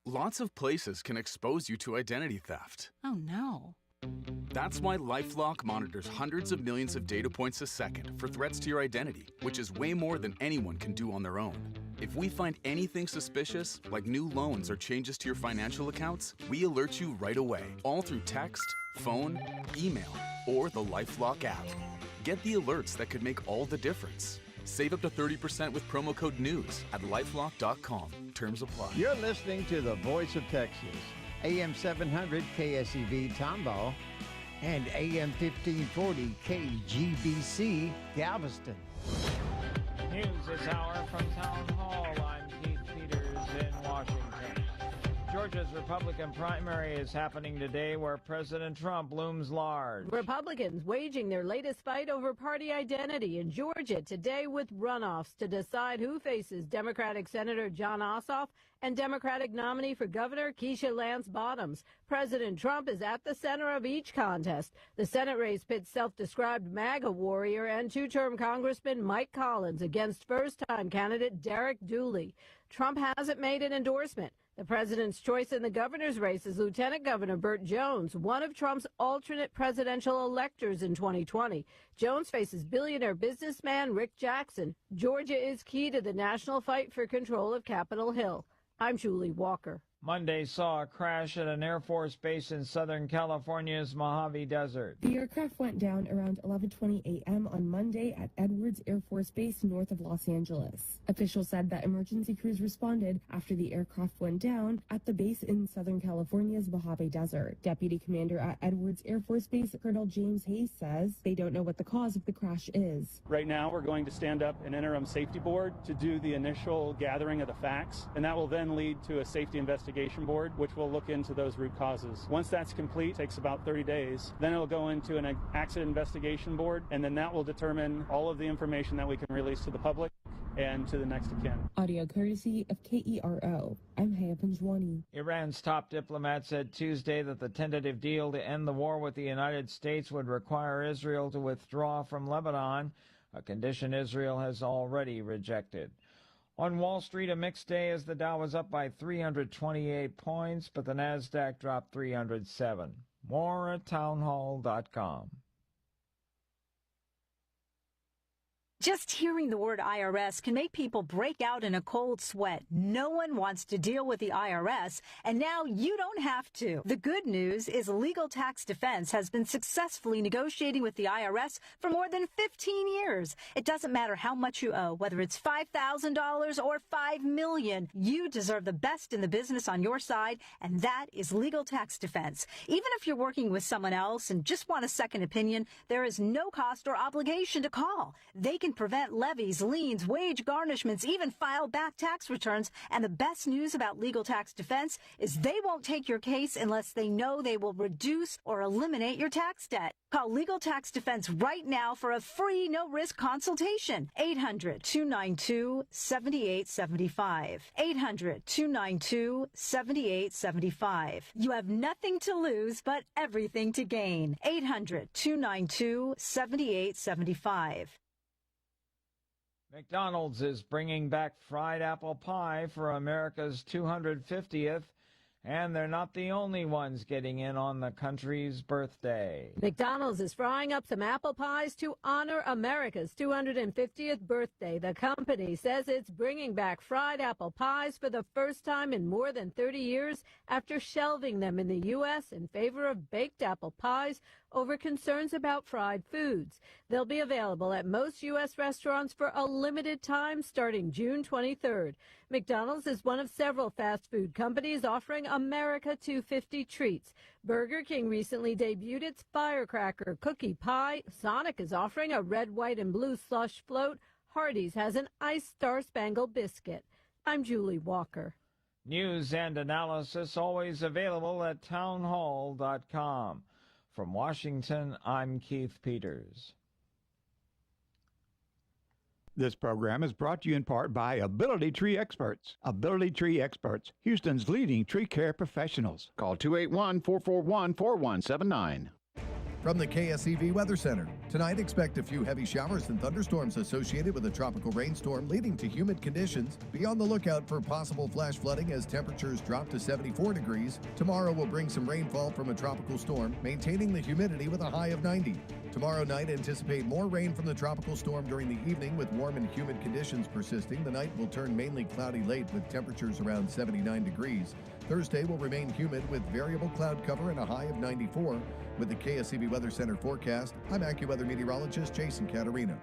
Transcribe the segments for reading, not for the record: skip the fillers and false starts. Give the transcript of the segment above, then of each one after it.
Lots of places can expose you to identity theft. Oh, no. That's why LifeLock monitors hundreds of millions of data points a second for threats to your identity, which is way more than anyone can do on their own. If we find anything suspicious, like new loans or changes to your financial accounts, we alert you right away, all through text, phone, email, or the LifeLock app. Get the alerts that could make all the difference. Save up to 30% with promo code NEWS at lifelock.com. Terms apply. You're listening to the Voice of Texas, AM 700 KSEV Tomball and AM 1540 KGBC Galveston. News this hour from Town Hall. I'm Keith Peters in Washington. Georgia's Republican primary is happening today where President Trump looms large. Republicans waging their latest fight over party identity in Georgia today with runoffs to decide who faces Democratic Senator Jon Ossoff and Democratic nominee for governor Keisha Lance Bottoms. President Trump is at the center of each contest. The Senate race pits self-described MAGA warrior and two-term Congressman Mike Collins against first-time candidate Derek Dooley. Trump hasn't made an endorsement. The president's choice in the governor's race is Lieutenant Governor Burt Jones, one of Trump's alternate presidential electors in 2020. Jones faces billionaire businessman Rick Jackson. Georgia is key to the national fight for control of Capitol Hill. I'm Julie Walker. Monday saw a crash at an Air Force base in Southern California's Mojave Desert. The aircraft went down around 11:20 a.m. on Monday at Edwards Air Force Base north of Los Angeles. Officials said that emergency crews responded after the aircraft went down at the base in Southern California's Mojave Desert. Deputy Commander at Edwards Air Force Base, Colonel James Hayes, says they don't know what the cause of the crash is. Right now, we're going to stand up an interim safety board to do the initial gathering of the facts, and that will then lead to a safety investigation board, which will look into those root causes. Once that's complete, it takes about 30 days. Then it'll go into an accident investigation board, and then that will determine all of the information that we can release to the public and to the next of kin. Audio courtesy of KERO. I'm Haya Panjwani. Iran's top diplomat said Tuesday that the tentative deal to end the war with the United States would require Israel to withdraw from Lebanon, a condition Israel has already rejected. On Wall Street, a mixed day as the Dow was up by 328 points, but the Nasdaq dropped 307. More at townhall.com. Just hearing the word IRS can make people break out in a cold sweat. No one wants to deal with the IRS, and now you don't have to. The good news is Legal Tax Defense has been successfully negotiating with the IRS for more than 15 years. It doesn't matter how much you owe, whether it's $5,000 or $5 million. You deserve the best in the business on your side, and that is Legal Tax Defense. Even if you're working with someone else and just want a second opinion, there is no cost or obligation to call. They can prevent levies, liens, wage garnishments, even file back tax returns. And the best news about Legal Tax Defense is they won't take your case unless they know they will reduce or eliminate your tax debt. Call Legal Tax Defense right now for a free, no-risk consultation. 800-292-7875. 800-292-7875. You have nothing to lose but everything to gain. 800-292-7875. McDonald's is bringing back fried apple pie for America's 250th, and they're not the only ones getting in on the country's birthday. McDonald's is frying up some apple pies to honor America's 250th birthday. The company says it's bringing back fried apple pies for the first time in more than 30 years after shelving them in the U.S. in favor of baked apple pies over concerns about fried foods. They'll be available at most U.S. restaurants for a limited time starting June 23rd. McDonald's is one of several fast food companies offering America 250 treats. Burger King recently debuted its Firecracker Cookie Pie. Sonic is offering a red, white, and blue slush float. Hardee's has an iced Star-Spangled Biscuit. I'm Julie Walker. News and analysis always available at townhall.com. From Washington, I'm Keith Peters. This program is brought to you in part by Ability Tree Experts. Ability Tree Experts, Houston's leading tree care professionals. Call 281-441-4179. From the KSEV Weather Center. Tonight, expect a few heavy showers and thunderstorms associated with a tropical rainstorm leading to humid conditions. Be on the lookout for possible flash flooding as temperatures drop to 74 degrees. Tomorrow will bring some rainfall from a tropical storm, maintaining the humidity with a high of 90. Tomorrow night, anticipate more rain from the tropical storm during the evening with warm and humid conditions persisting. The night will turn mainly cloudy late with temperatures around 79 degrees. Thursday will remain humid with variable cloud cover and a high of 94. With the KSEV Weather Center forecast, I'm AccuWeather meteorologist Jason Caterina.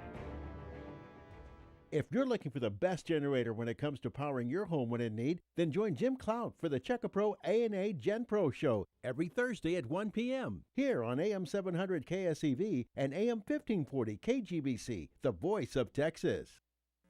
If you're looking for the best generator when it comes to powering your home when in need, then join Jim Cloud for the Checkapro A&A Gen Pro Show every Thursday at 1 p.m. here on AM 700 KSEV and AM 1540 KGBC, the voice of Texas.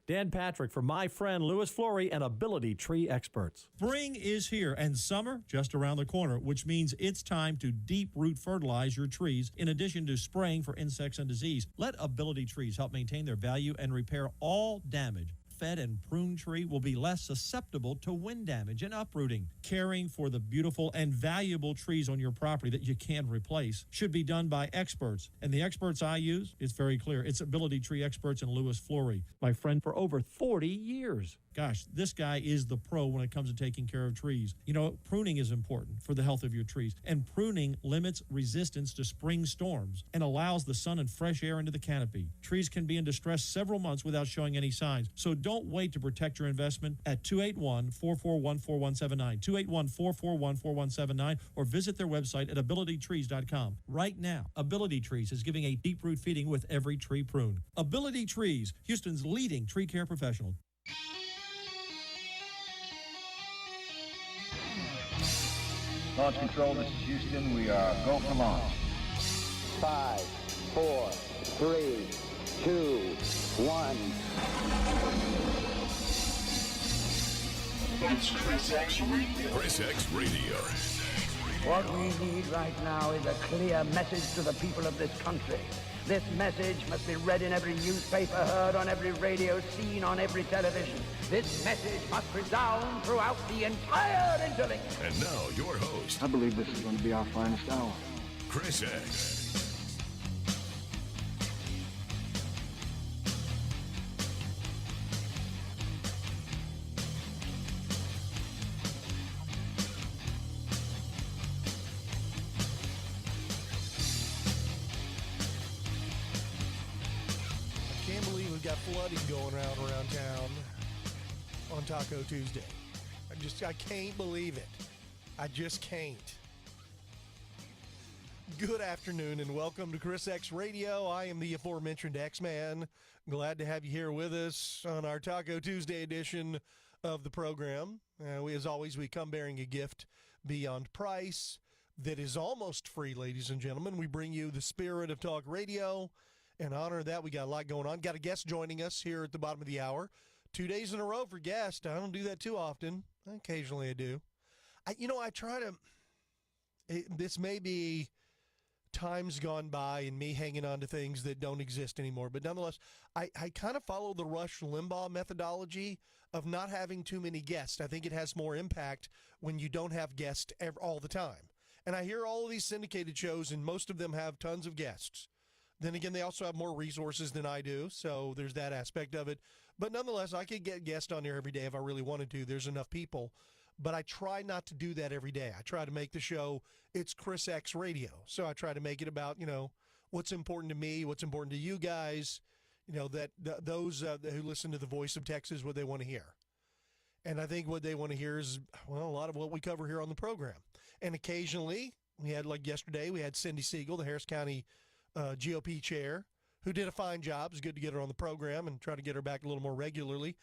Dan Patrick for my friend Louis Flory and Ability Tree Experts. Spring is here and summer just around the corner, which means it's time to deep root fertilize your trees in addition to spraying for insects and disease. Let Ability Trees help maintain their value and repair all damage. Fed and pruned tree will be less susceptible to wind damage and uprooting. Caring for the beautiful and valuable trees on your property that you can't replace should be done by experts. And the experts I use, it's very clear. It's Ability Tree Experts and Louis Flory, my friend for over 40 years. Gosh, this guy is the pro when it comes to taking care of trees. You know, pruning is important for the health of your trees, and pruning limits resistance to spring storms and allows the sun and fresh air into the canopy. Trees can be in distress several months without showing any signs, so don't wait to protect your investment at 281-441-4179, 281-441-4179, or visit their website at abilitytrees.com. Right now, Ability Trees is giving a deep root feeding with every tree pruned. Ability Trees, Houston's leading tree care professional. Launch control, this is Houston. We are go for launch. 5, 4, 3, 2, 1. It's ChrisXradio. ChrisXradio. What we need right now is a clear message to the people of this country. This message must be read in every newspaper, heard on every radio, seen on every television. This message must resound throughout the entire interlink. And now, your host. I believe this is going to be our finest hour. Chris X. Flooding going around town on Taco Tuesday. I can't believe it. I just can't. Good afternoon and welcome to Chris X Radio. I am the aforementioned X-Man. Glad to have you here with us on our Taco Tuesday edition of the program. As always, we come bearing a gift beyond price that is almost free, ladies and gentlemen. We bring you the spirit of talk radio. In honor of that, we got a lot going on. Got a guest joining us here at the bottom of the hour. 2 days in a row for guests. I don't do that too often. Occasionally I do. I try to, this may be times gone by and me hanging on to things that don't exist anymore. But nonetheless, I kind of follow the Rush Limbaugh methodology of not having too many guests. I think it has more impact when you don't have guests all the time. And I hear all of these syndicated shows, and most of them have tons of guests. Then again, they also have more resources than I do, so there's that aspect of it. But nonetheless, I could get guests on there every day if I really wanted to. There's enough people. But I try not to do that every day. I try to make the show, it's Chris X Radio. So I try to make it about, what's important to me, what's important to you guys, those who listen to the voice of Texas, what they want to hear. And I think what they want to hear is, a lot of what we cover here on the program. And occasionally, we had, like yesterday, we had Cindy Siegel, the Harris County GOP chair, who did a fine job. It's good to get her on the program and try to get her back a little more regularly.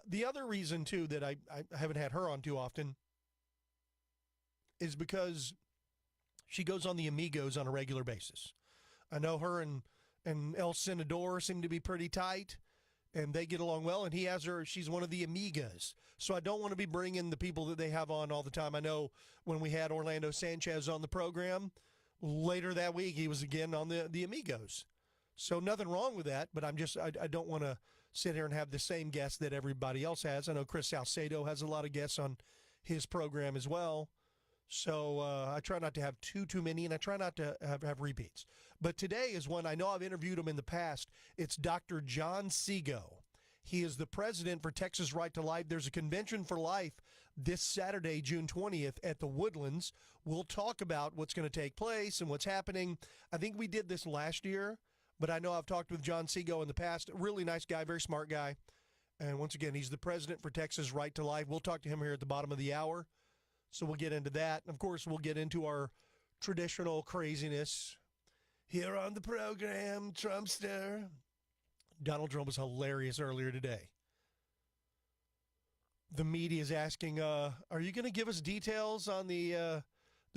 The other reason, too, that I haven't had her on too often is because she goes on the Amigos on a regular basis. I know her and El Senador seem to be pretty tight, and they get along well, and he has her. She's one of the Amigas. So I don't want to be bringing the people that they have on all the time. I know when we had Orlando Sanchez on the program, later that week, he was again on the Amigos. So nothing wrong with that, but I don't want to sit here and have the same guests that everybody else has. I know Chris Salcedo has a lot of guests on his program as well. So I try not to have too many, and I try not to have repeats. But today is one, I know I've interviewed him in the past. It's Dr. John Segal. He is the president for Texas Right to Life. There's a convention for life this Saturday, June 20th at the Woodlands. We'll talk about what's going to take place and what's happening. I think we did this last year, but I know I've talked with John Segal in the past. Really nice guy, very smart guy. And once again, he's the president for Texas Right to Life. We'll talk to him here at the bottom of the hour. So we'll get into that. And of course, we'll get into our traditional craziness here on the program, Trumpster. Donald Trump was hilarious earlier today. The media is asking, are you going to give us details on the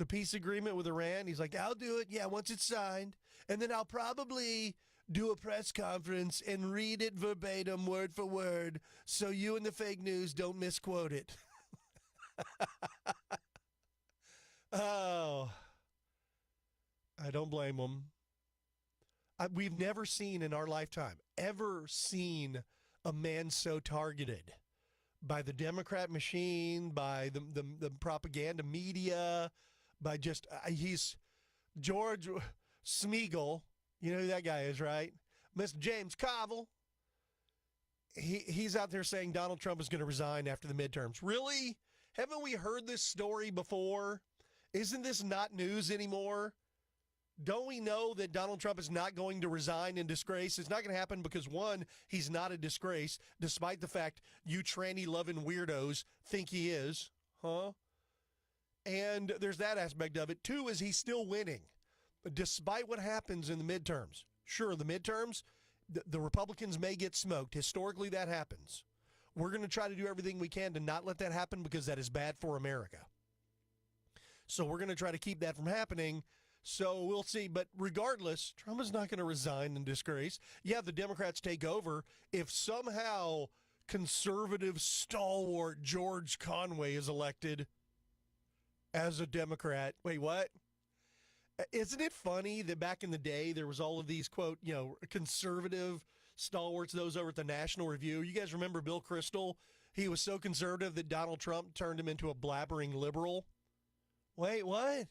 peace agreement with Iran? He's like, I'll do it, yeah, once it's signed. And then I'll probably do a press conference and read it verbatim, word for word, so you and the fake news don't misquote it. Oh, I don't blame them. We've never seen in our lifetime, ever seen a man so targeted by the Democrat machine, by the propaganda media, by just, he's George Smeagol. You know who that guy is, right? Mr. James Carville. He's out there saying Donald Trump is going to resign after the midterms. Really? Haven't we heard this story before? Isn't this not news anymore? Don't we know that Donald Trump is not going to resign in disgrace? It's not going to happen because, one, he's not a disgrace, despite the fact you tranny-loving weirdos think he is. Huh? And there's that aspect of it. Two is he's still winning, despite what happens in the midterms. Sure, the midterms, the Republicans may get smoked. Historically, that happens. We're going to try to do everything we can to not let that happen because that is bad for America. So we're going to try to keep that from happening. So we'll see. But regardless, Trump is not going to resign in disgrace. Yeah, the Democrats take over. If somehow conservative stalwart George Conway is elected as a Democrat, wait, what? Isn't it funny that back in the day there was all of these, quote, conservative stalwarts, those over at the National Review? You guys remember Bill Kristol? He was so conservative that Donald Trump turned him into a blabbering liberal. Wait, what?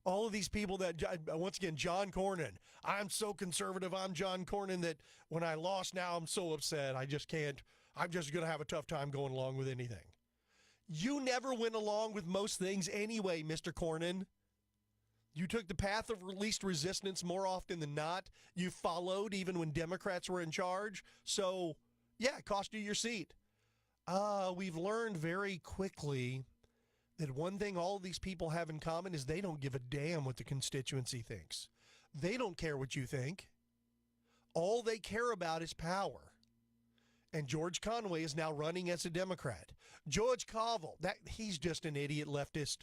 All of these people that, once again, John Cornyn. I'm so conservative, I'm John Cornyn, that when I lost now I'm so upset. I just can't, I'm just going to have a tough time going along with anything. You never went along with most things anyway, Mr. Cornyn. You took the path of least resistance more often than not. You followed even when Democrats were in charge. So, yeah, it cost you your seat. We've learned very quickly that one thing all of these people have in common is they don't give a damn what the constituency thinks. They don't care what you think. All they care about is power. And George Conway is now running as a Democrat. George Carville, he's just an idiot leftist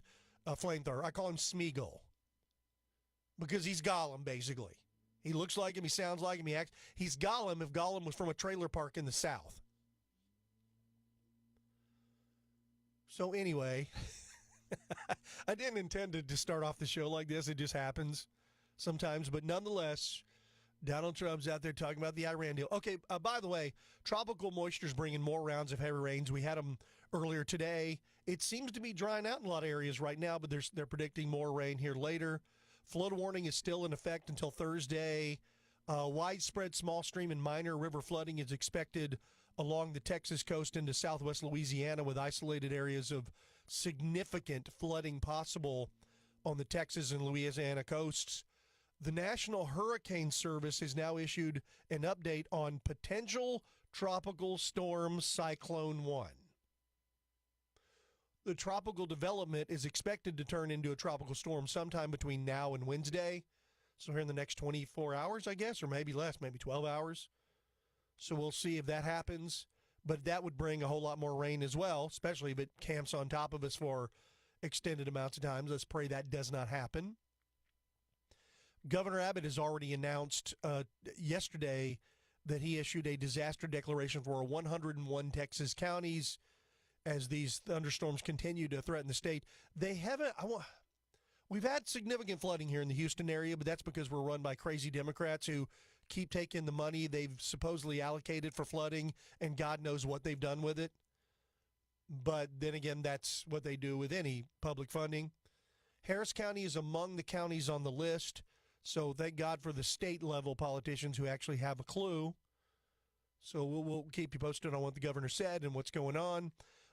flamethrower. I call him Smeagol because he's Gollum, basically. He looks like him, he sounds like him, he acts. He's Gollum if Gollum was from a trailer park in the South. So anyway, I didn't intend to start off the show like this. It just happens sometimes. But nonetheless, Donald Trump's out there talking about the Iran deal. Okay, by the way, tropical moisture is bringing more rounds of heavy rains. We had them earlier today. It seems to be drying out in a lot of areas right now, but they're predicting more rain here later. Flood warning is still in effect until Thursday. Widespread small stream and minor river flooding is expected along the Texas coast into southwest Louisiana, with isolated areas of significant flooding possible on the Texas and Louisiana coasts. The National Hurricane Service has now issued an update on potential tropical storm Cyclone 1. The tropical development is expected to turn into a tropical storm sometime between now and Wednesday. So here in the next 24 hours, I guess, or maybe less, maybe 12 hours. So we'll see if that happens. But that would bring a whole lot more rain as well, especially if it camps on top of us for extended amounts of time. Let's pray that does not happen. Governor Abbott has already announced yesterday that he issued a disaster declaration for 101 Texas counties as these thunderstorms continue to threaten the state. They haven't. We've had significant flooding here in the Houston area, but that's because we're run by crazy Democrats who keep taking the money they've supposedly allocated for flooding, and God knows what they've done with it. But then again, that's what they do with any public funding. Harris County is among the counties on the list, so thank God for the state-level politicians who actually have a clue. So we'll keep you posted on what the governor said and what's going on.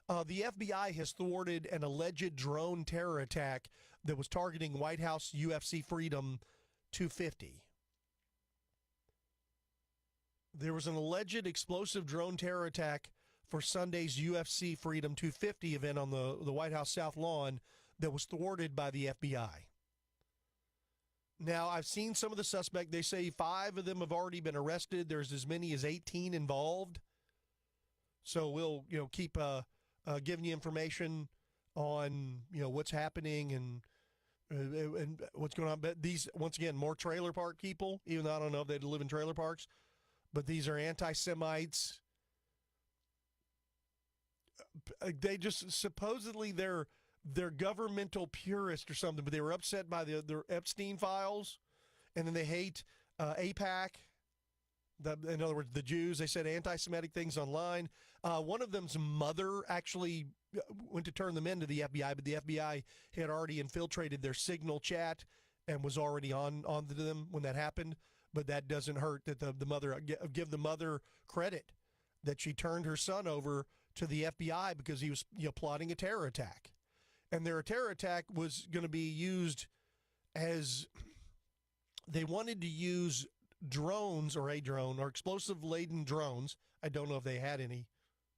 The FBI has thwarted an alleged drone terror attack that was targeting White House UFC Freedom 250. There was an alleged explosive drone terror attack for Sunday's UFC Freedom 250 event on the White House South Lawn that was thwarted by the FBI. Now, I've seen some of the suspects. They say 5 of them have already been arrested. There's as many as 18 involved. So we'll, keep giving you information on, what's happening and what's going on. But these, once again, more trailer park people, even though I don't know if they live in trailer parks, but these are anti-Semites. They just supposedly they're governmental purists or something, but they were upset by the Epstein files, and then they hate AIPAC. In other words, the Jews. They said anti-Semitic things online. One of them's mother actually went to turn them into the FBI, but the FBI had already infiltrated their Signal chat and was already onto them when that happened. But that doesn't hurt that the mother, give the mother credit that she turned her son over to the FBI because he was plotting a terror attack. And their terror attack was going to be used as they wanted to use drones or a drone or explosive-laden drones. I don't know if they had any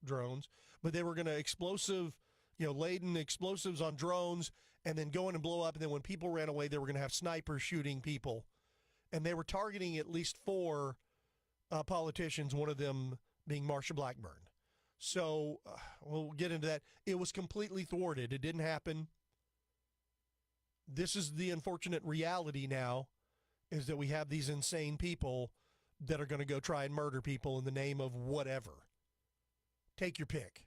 drones, but they were going to laden explosives on drones and then go in and blow up. And then when people ran away, they were going to have snipers shooting people. And they were targeting at least 4 politicians, one of them being Marsha Blackburn. So we'll get into that. It was completely thwarted. It didn't happen. This is the unfortunate reality now, is that we have these insane people that are going to go try and murder people in the name of whatever. Take your pick.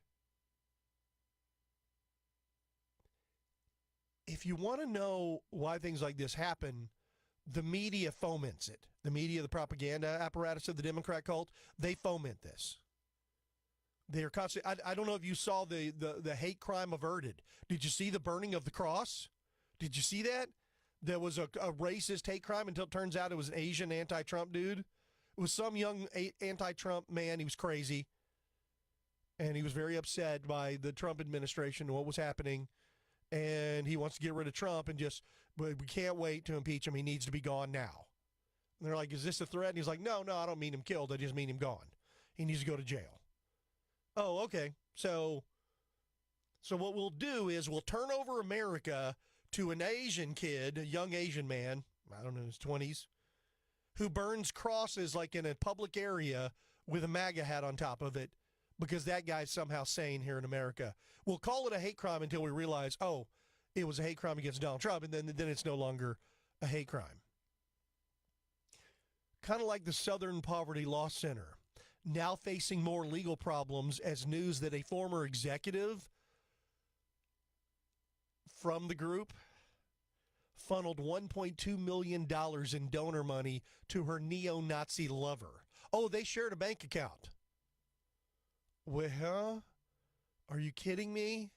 If you want to know why things like this happen, the media foments it. The media, the propaganda apparatus of the Democrat cult, they foment this. They're constantly. I don't know if you saw the hate crime averted. Did you see the burning of the cross? Did you see that? There was a racist hate crime until it turns out it was an Asian anti-Trump dude. It was some young anti-Trump man. He was crazy. And he was very upset by the Trump administration and what was happening. And he wants to get rid of Trump but we can't wait to impeach him. He needs to be gone now. And they're like, is this a threat? And he's like, no, I don't mean him killed. I just mean him gone. He needs to go to jail. Oh, okay. So what we'll do is we'll turn over America to an Asian kid, a young Asian man, I don't know, in his 20s, who burns crosses like in a public area with a MAGA hat on top of it because that guy's somehow sane here in America. We'll call it a hate crime until we realize, it was a hate crime against Donald Trump, and then it's no longer a hate crime. Kind of like the Southern Poverty Law Center, now facing more legal problems as news that a former executive from the group funneled $1.2 million in donor money to her neo-Nazi lover. Oh, they shared a bank account. Well, are you kidding me?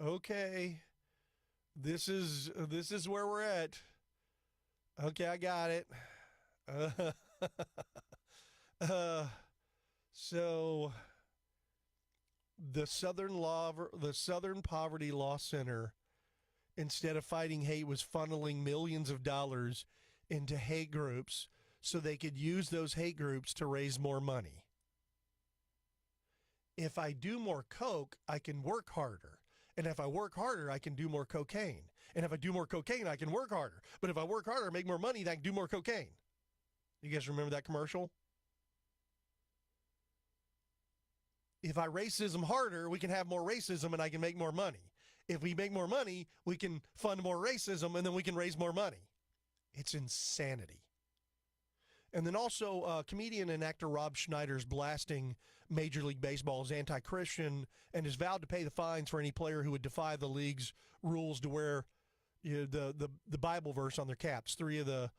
Okay. This is where we're at. Okay, I got it. So the Southern Poverty Law Center, instead of fighting hate, was funneling millions of dollars into hate groups so they could use those hate groups to raise more money. If I do more coke, I can work harder. And if I work harder, I can do more cocaine. And if I do more cocaine, I can work harder. But if I work harder, make more money, then I can do more cocaine. You guys remember that commercial? If I racism harder, we can have more racism and I can make more money. If we make more money, we can fund more racism and then we can raise more money. It's insanity. And then also comedian and actor Rob Schneider's blasting Major League Baseball as anti-Christian and has vowed to pay the fines for any player who would defy the league's rules to wear the Bible verse on their caps. 3 of the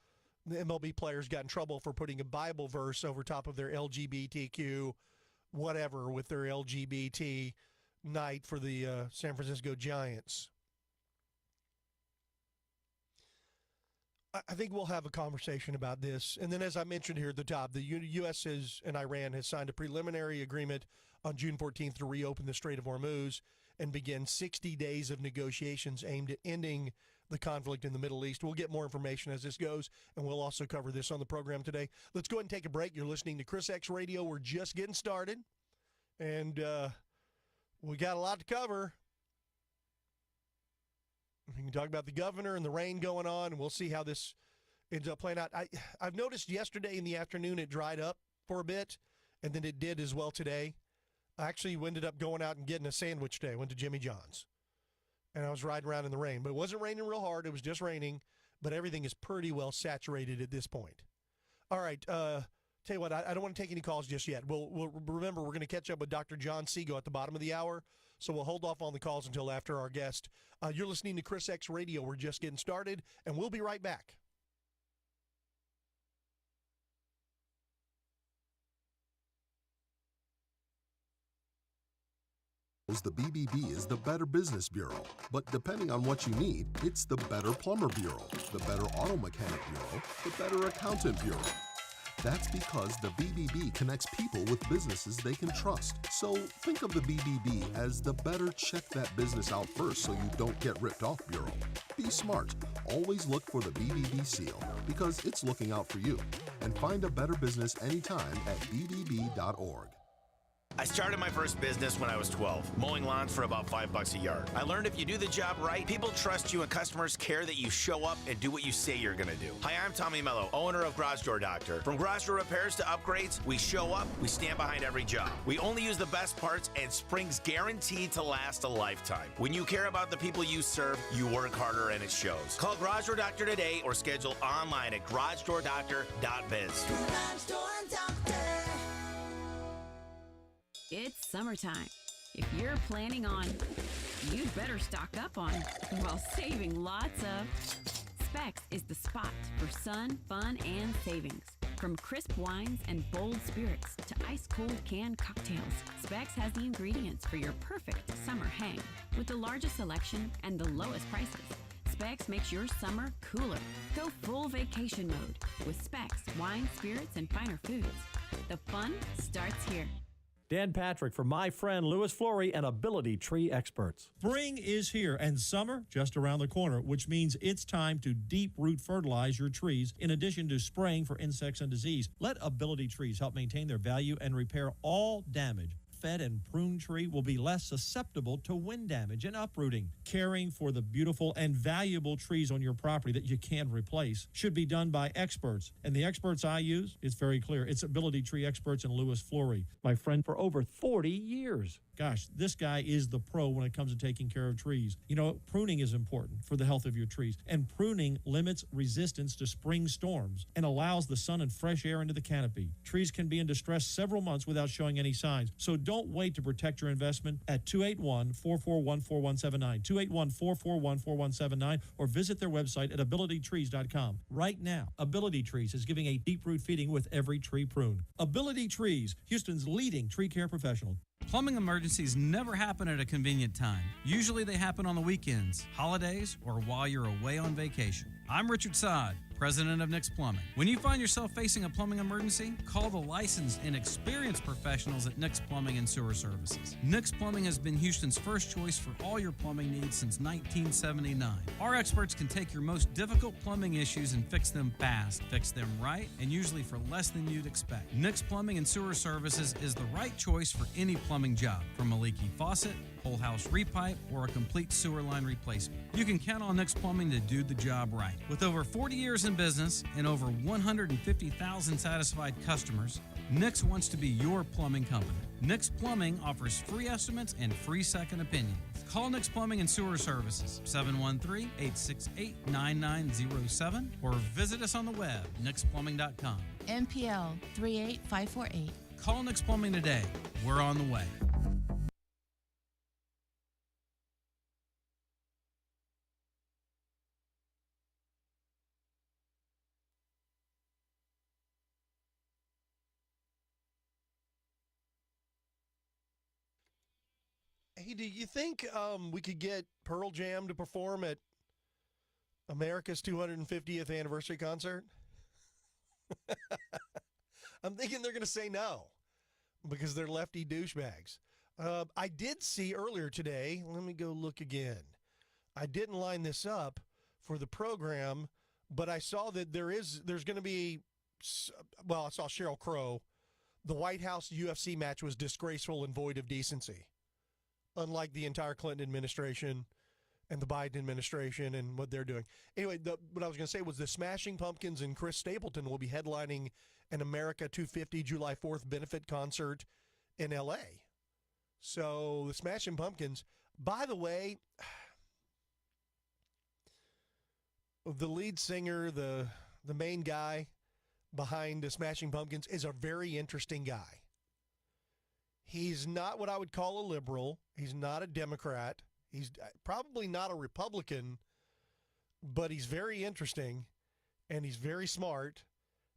MLB players got in trouble for putting a Bible verse over top of their LGBTQ whatever with their LGBT night for the San Francisco Giants. I think we'll have a conversation about this. And then, as I mentioned here at the top, the U.S. and Iran has signed a preliminary agreement on June 14th to reopen the Strait of Hormuz and begin 60 days of negotiations aimed at ending the conflict in the Middle East. We'll get more information as this goes, and we'll also cover this on the program today. Let's go ahead and take a break. You're listening to ChrisX Radio. We're just getting started, and we got a lot to cover. We can talk about the governor and the rain going on, and we'll see how this ends up playing out. I've noticed yesterday in the afternoon it dried up for a bit, and then it did as well today. I actually ended up going out and getting a sandwich today. I went to Jimmy John's, and I was riding around in the rain. But it wasn't raining real hard. It was just raining, but everything is pretty well saturated at this point. All right, tell you what, I don't want to take any calls just yet. We'll remember, we're going to catch up with Dr. John Siegel at the bottom of the hour, so we'll hold off on the calls until after our guest. You're listening to ChrisX Radio. We're just getting started, and we'll be right back. The BBB is the Better Business Bureau, but depending on what you need, it's the Better Plumber Bureau, the Better Auto Mechanic Bureau, the Better Accountant Bureau. That's because the BBB connects people with businesses they can trust. So think of the BBB as the better check that business out first so you don't get ripped off bureau. Be smart. Always look for the BBB seal because it's looking out for you. And find a better business anytime at bbb.org. I started my first business when I was 12, mowing lawns for about $5 a yard. I learned if you do the job right, people trust you and customers care that you show up and do what you say you're going to do. Hi, I'm Tommy Mello, owner of Garage Door Doctor. From garage door repairs to upgrades, we show up, we stand behind every job. We only use the best parts, and spring's guaranteed to last a lifetime. When you care about the people you serve, you work harder and it shows. Call Garage Door Doctor today or schedule online at garagedoordoctor.biz. Garage Door Doctor. It's summertime. If you're planning on, you'd better stock up on while saving lots of. Specs is the spot for sun, fun, and savings. From crisp wines and bold spirits to ice-cold canned cocktails, Specs has the ingredients for your perfect summer hang. With the largest selection and the lowest prices, Specs makes your summer cooler. Go full vacation mode with Specs, wine, spirits, and finer foods. The fun starts here. Dan Patrick for my friend Louis Flory and Ability Tree Experts. Spring is here and summer just around the corner, which means it's time to deep root fertilize your trees in addition to spraying for insects and disease. Let Ability Trees help maintain their value and repair all damage. Fed and prune tree will be less susceptible to wind damage and uprooting. Caring for the beautiful and valuable trees on your property that you can't replace should be done by experts. And the experts I use, it's very clear. It's Ability Tree Experts and Louis Flory, my friend for over 40 years. Gosh, this guy is the pro when it comes to taking care of trees. You know, pruning is important for the health of your trees. And pruning limits resistance to spring storms and allows the sun and fresh air into the canopy. Trees can be in distress several months without showing any signs. So don't wait to protect your investment at 281-441-4179, 281-441-4179, or visit their website at abilitytrees.com. Right now, Ability Trees is giving a deep root feeding with every tree prune. Ability Trees, Houston's leading tree care professional. Plumbing emergencies never happen at a convenient time. Usually they happen on the weekends, holidays, or while you're away on vacation. I'm Richard Sod, president of Nick's Plumbing. When you find yourself facing a plumbing emergency, call the licensed and experienced professionals at Nick's Plumbing and Sewer Services. Nick's Plumbing has been Houston's first choice for all your plumbing needs since 1979. Our experts can take your most difficult plumbing issues and fix them fast, fix them right, and usually for less than you'd expect. Nick's Plumbing and Sewer Services is the right choice for any plumbing job, from a leaky faucet, whole house repipe, or a complete sewer line replacement. You can count on Nick's Plumbing to do the job right. With over 40 years in business and over 150,000 satisfied customers, Nick's wants to be your plumbing company. Nick's Plumbing offers free estimates and free second opinions. Call Nick's Plumbing and Sewer Services, 713-868-9907, or visit us on the web, nicksplumbing.com. MPL 38548. Call Nick's Plumbing today. We're on the way. Hey, do you think we could get Pearl Jam to perform at America's 250th anniversary concert? I'm thinking they're going to say no because they're lefty douchebags. I did see earlier today, let me go look again. I didn't line this up for the program, but I saw that there's going to be, well, I saw Sheryl Crow. The White House UFC match was disgraceful and void of decency, unlike the entire Clinton administration and the Biden administration and what they're doing. Anyway, what I was going to say was the Smashing Pumpkins and Chris Stapleton will be headlining an America 250 July 4th benefit concert in L.A. So the Smashing Pumpkins, by the way, the lead singer, the main guy behind the Smashing Pumpkins is a very interesting guy. He's not what I would call a liberal. He's not a Democrat. He's probably not a Republican, but he's very interesting, and he's very smart.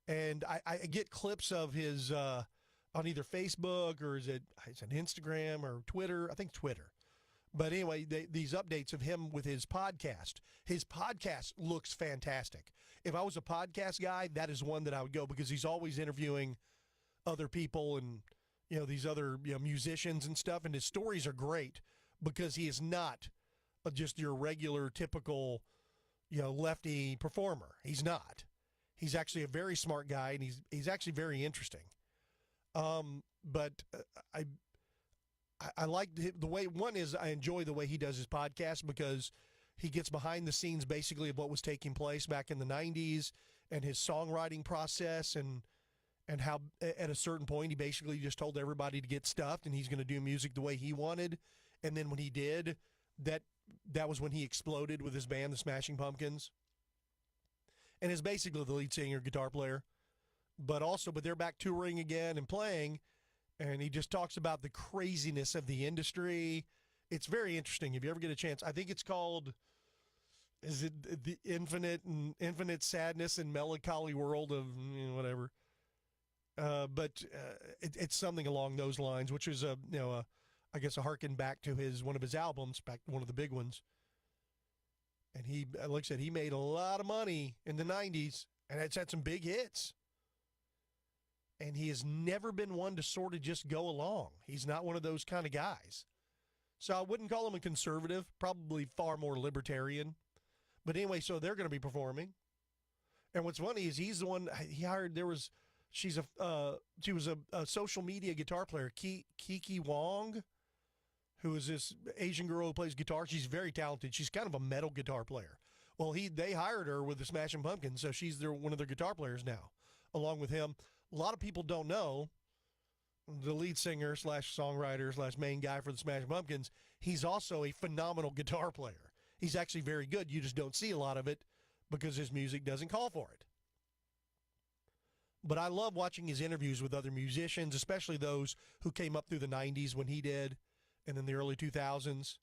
And I get clips of his on either Facebook or is it Instagram or Twitter? I think Twitter. But anyway, these updates of him with his podcast. His podcast looks fantastic. If I was a podcast guy, that is one that I would go because he's always interviewing other people and these other musicians and stuff. And his stories are great because he is not just your regular typical lefty performer. He's not. He's actually a very smart guy, and he's actually very interesting. But I like the way, one is I enjoy the way he does his podcast because he gets behind the scenes basically of what was taking place back in the 90s and his songwriting process and how at a certain point he basically just told everybody to get stuffed and he's going to do music the way he wanted. And then when he did, that was when he exploded with his band, the Smashing Pumpkins. And is basically the lead singer, guitar player. But they're back touring again and playing. And he just talks about the craziness of the industry. It's very interesting. If you ever get a chance, I think it's called, is it the infinite sadness and melancholy world of whatever. But it's something along those lines, which is I guess a harken back to one of his albums, one of the big ones. And he, like I said, he made a lot of money in the 90s, and it's had some big hits. And he has never been one to sort of just go along. He's not one of those kind of guys. So I wouldn't call him a conservative, probably far more libertarian. But anyway, so they're going to be performing. And what's funny is he's the one he hired. She was a social media guitar player, Kiki Wong, who is this Asian girl who plays guitar. She's very talented. She's kind of a metal guitar player. Well, they hired her with the Smashing Pumpkins, so she's one of their guitar players now, along with him. A lot of people don't know the lead singer / songwriter / main guy for the Smashing Pumpkins. He's also a phenomenal guitar player. He's actually very good. You just don't see a lot of it because his music doesn't call for it. But I love watching his interviews with other musicians, especially those who came up through the 90s when he did, and then the early 2000s.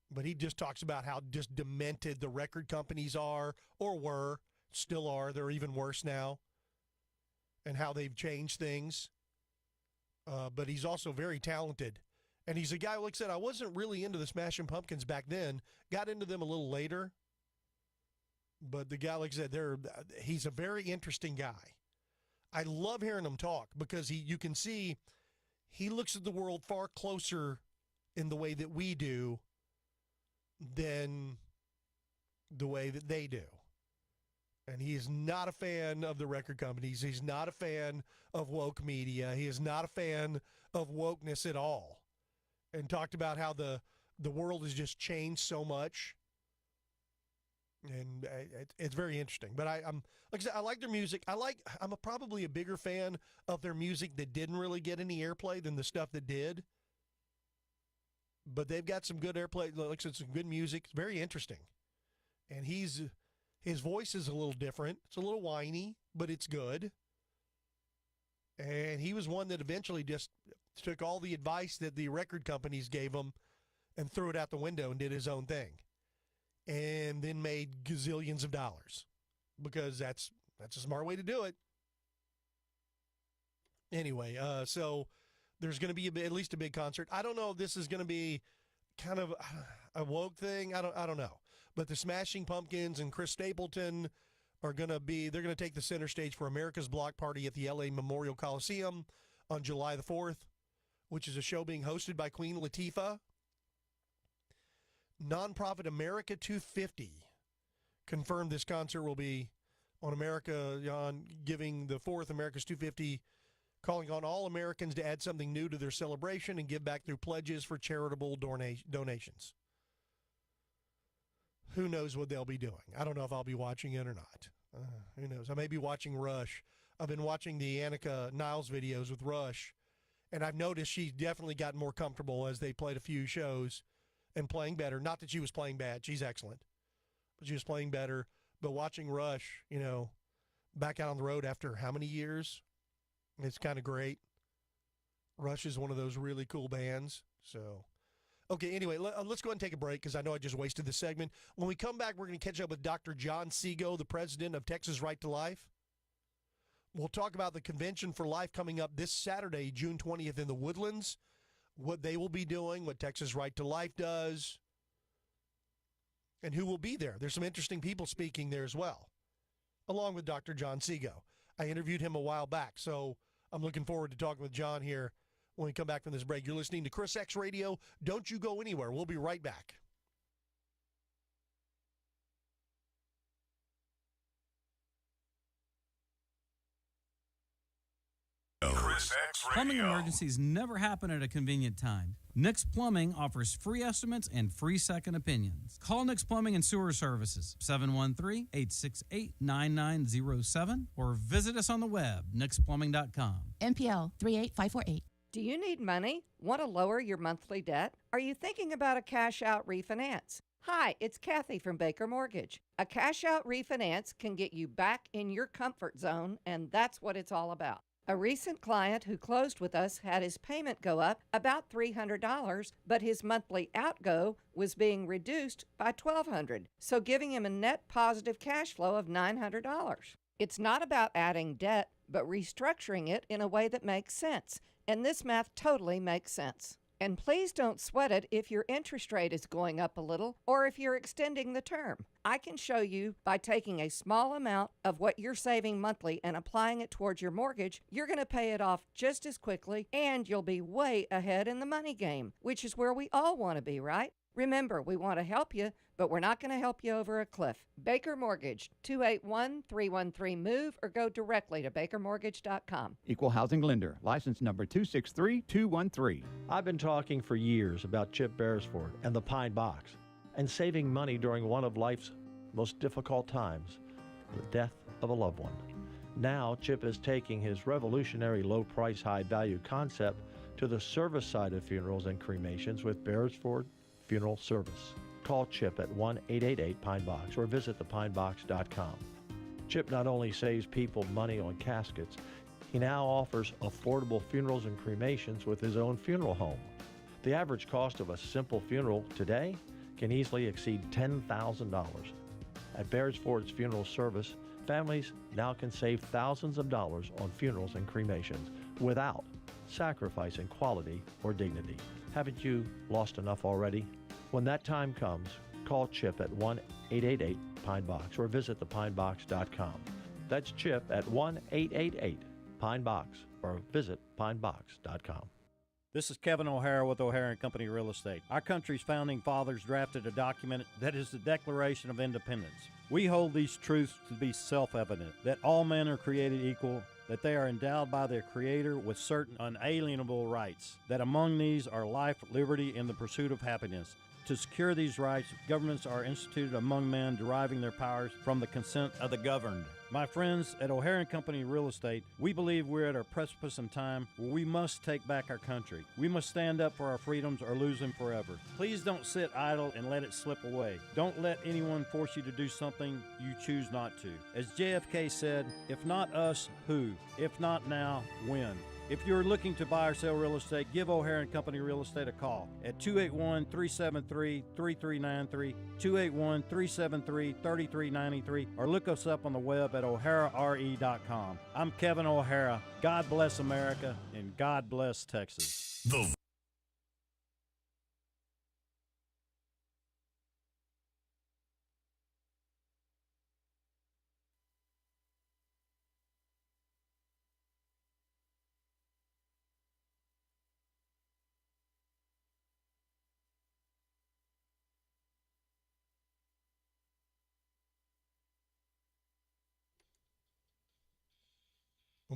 But he just talks about how just demented the record companies are, or were, still are. They're even worse now. And how they've changed things. But he's also very talented. And he's a guy, like I said, I wasn't really into the Smashing Pumpkins back then. Got into them a little later. But the guy, like I said, he's a very interesting guy. I love hearing him talk because you can see he looks at the world far closer in the way that we do than the way that they do. And he is not a fan of the record companies. He's not a fan of woke media. He is not a fan of wokeness at all. And talked about how the world has just changed so much. And it's very interesting. But I'm like I said, I like their music. I'm probably a bigger fan of their music that didn't really get any airplay than the stuff that did. But they've got some good airplay. Like I said, some good music. It's very interesting. And his voice is a little different. It's a little whiny, but it's good. And he was one that eventually just took all the advice that the record companies gave him and threw it out the window and did his own thing. And then made gazillions of dollars because that's a smart way to do it. Anyway, so there's going to be at least a big concert. I don't know if this is going to be kind of a woke thing. I don't know. But the Smashing Pumpkins and Chris Stapleton they're going to take the center stage for America's Block Party at the LA Memorial Coliseum on July the 4th, which is a show being hosted by Queen Latifah. Nonprofit America 250 confirmed this concert will be on giving the 4th America's 250, calling on all Americans to add something new to their celebration and give back through pledges for charitable donations. Who knows what they'll be doing? I don't know if I'll be watching it or not. Who knows? I may be watching Rush. I've been watching the Annika Niles videos with Rush, and I've noticed she's definitely gotten more comfortable as they played a few shows and playing better. Not that she was playing bad. She's excellent. But she was playing better. But watching Rush, back out on the road after how many years? It's kind of great. Rush is one of those really cool bands. So, okay, anyway, let's go ahead and take a break because I know I just wasted this segment. When we come back, we're going to catch up with Dr. John Seago, the president of Texas Right to Life. We'll talk about the Convention for Life coming up this Saturday, June 20th in the Woodlands, what they will be doing, what Texas Right to Life does, and who will be there. There's some interesting people speaking there as well, along with Dr. John Seago. I interviewed him a while back, so I'm looking forward to talking with John here when we come back from this break. You're listening to ChrisX Radio. Don't you go anywhere. We'll be right back. Plumbing emergencies never happen at a convenient time. Nix Plumbing offers free estimates and free second opinions. Call Nix Plumbing and Sewer Services, 713-868-9907, or visit us on the web, nixplumbing.com. MPL 38548. Do you need money? Want to lower your monthly debt? Are you thinking about a cash-out refinance? Hi, it's Kathy from Baker Mortgage. A cash-out refinance can get you back in your comfort zone, and that's what it's all about. A recent client who closed with us had his payment go up about $300, but his monthly outgo was being reduced by $1,200, so giving him a net positive cash flow of $900. It's not about adding debt, but restructuring it in a way that makes sense, and this math totally makes sense. And please don't sweat it if your interest rate is going up a little or if you're extending the term. I can show you by taking a small amount of what you're saving monthly and applying it towards your mortgage, you're going to pay it off just as quickly and you'll be way ahead in the money game, which is where we all want to be, right? Remember, we want to help you, but we're not going to help you over a cliff. Baker Mortgage, 281-313-MOVE, or go directly to bakermortgage.com. Equal housing lender, license number 263213. I've been talking for years about Chip Beresford and the Pine Box and saving money during one of life's most difficult times, the death of a loved one. Now, Chip is taking his revolutionary low-price, high-value concept to the service side of funerals and cremations with Beresford Funeral Service. Call Chip at 1-888-PINE-BOX or visit thepinebox.com. Chip not only saves people money on caskets, he now offers affordable funerals and cremations with his own funeral home. The average cost of a simple funeral today can easily exceed $10,000. At Beresford's Funeral Service, families now can save thousands of dollars on funerals and cremations without sacrificing quality or dignity. Haven't you lost enough already? When that time comes, call Chip at 1-888-PINE-BOX or visit thepinebox.com. That's Chip at 1-888-PINE-BOX or visit pinebox.com. This is Kevin O'Hara with O'Hara & Company Real Estate. Our country's founding fathers drafted a document that is the Declaration of Independence. We hold these truths to be self-evident, that all men are created equal, that they are endowed by their Creator with certain unalienable rights, that among these are life, liberty, and the pursuit of happiness. To secure these rights, governments are instituted among men, deriving their powers from the consent of the governed. My friends at O'Hara & Company Real Estate, we believe we're at a precipice in time where we must take back our country. We must stand up for our freedoms or lose them forever. Please don't sit idle and let it slip away. Don't let anyone force you to do something you choose not to. As JFK said, if not us, who? If not now, when? If you're looking to buy or sell real estate, give O'Hara & Company Real Estate a call at 281-373-3393, 281-373-3393, or look us up on the web at o'harare.com. I'm Kevin O'Hara. God bless America, and God bless Texas.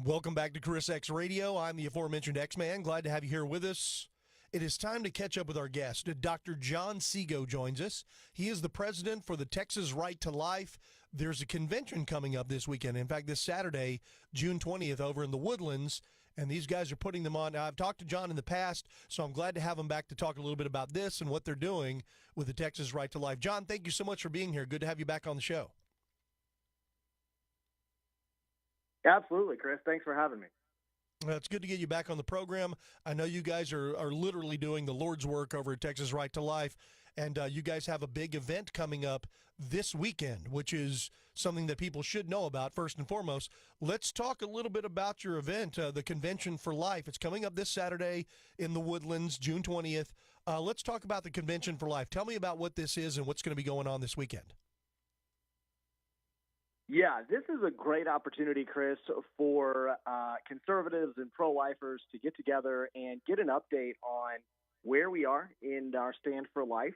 Welcome back to ChrisX Radio. I'm the aforementioned X-Man. Glad to have you here with us. It is time to catch up with our guest. Dr. John Seago joins us. He is the president for the Texas Right to Life. There's a convention coming up this weekend. In fact, this Saturday, June 20th, over in the Woodlands, and these guys are putting them on. Now, I've talked to John in the past, so I'm glad to have him back to talk a little bit about this and what they're doing with the Texas Right to Life. John, thank you so much for being here. Good to have you back on the show. Absolutely, Chris. Thanks for having me. It's good to get you back on the program. I know you guys are literally doing the Lord's work over at Texas Right to Life, and you guys have a big event coming up this weekend, which is something that people should know about first and foremost. Let's talk a little bit about your event, the Convention for Life. It's coming up this Saturday in the Woodlands, June 20th. Let's talk about the Convention for Life. Tell me about what this is and what's going to be going on this weekend. Yeah, this is a great opportunity, Chris, for conservatives and pro-lifers to get together and get an update on where we are in our stand for life,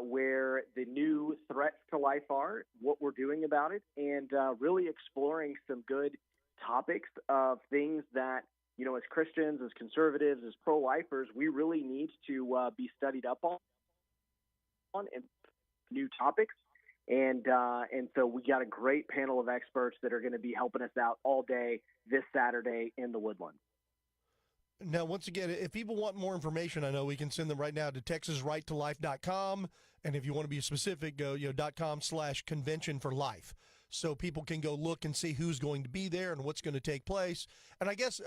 where the new threats to life are, what we're doing about it, and really exploring some good topics of things that, you know, as Christians, as conservatives, as pro-lifers, we really need to be studied up on and new topics. And so we got a great panel of experts that are going to be helping us out all day this Saturday in the Woodlands. Now, once again, if people want more information, I know we can send them right now to TexasRightToLife.com. And if you want to be specific, go .com/convention for life. So people can go look and see who's going to be there and what's going to take place. And I guess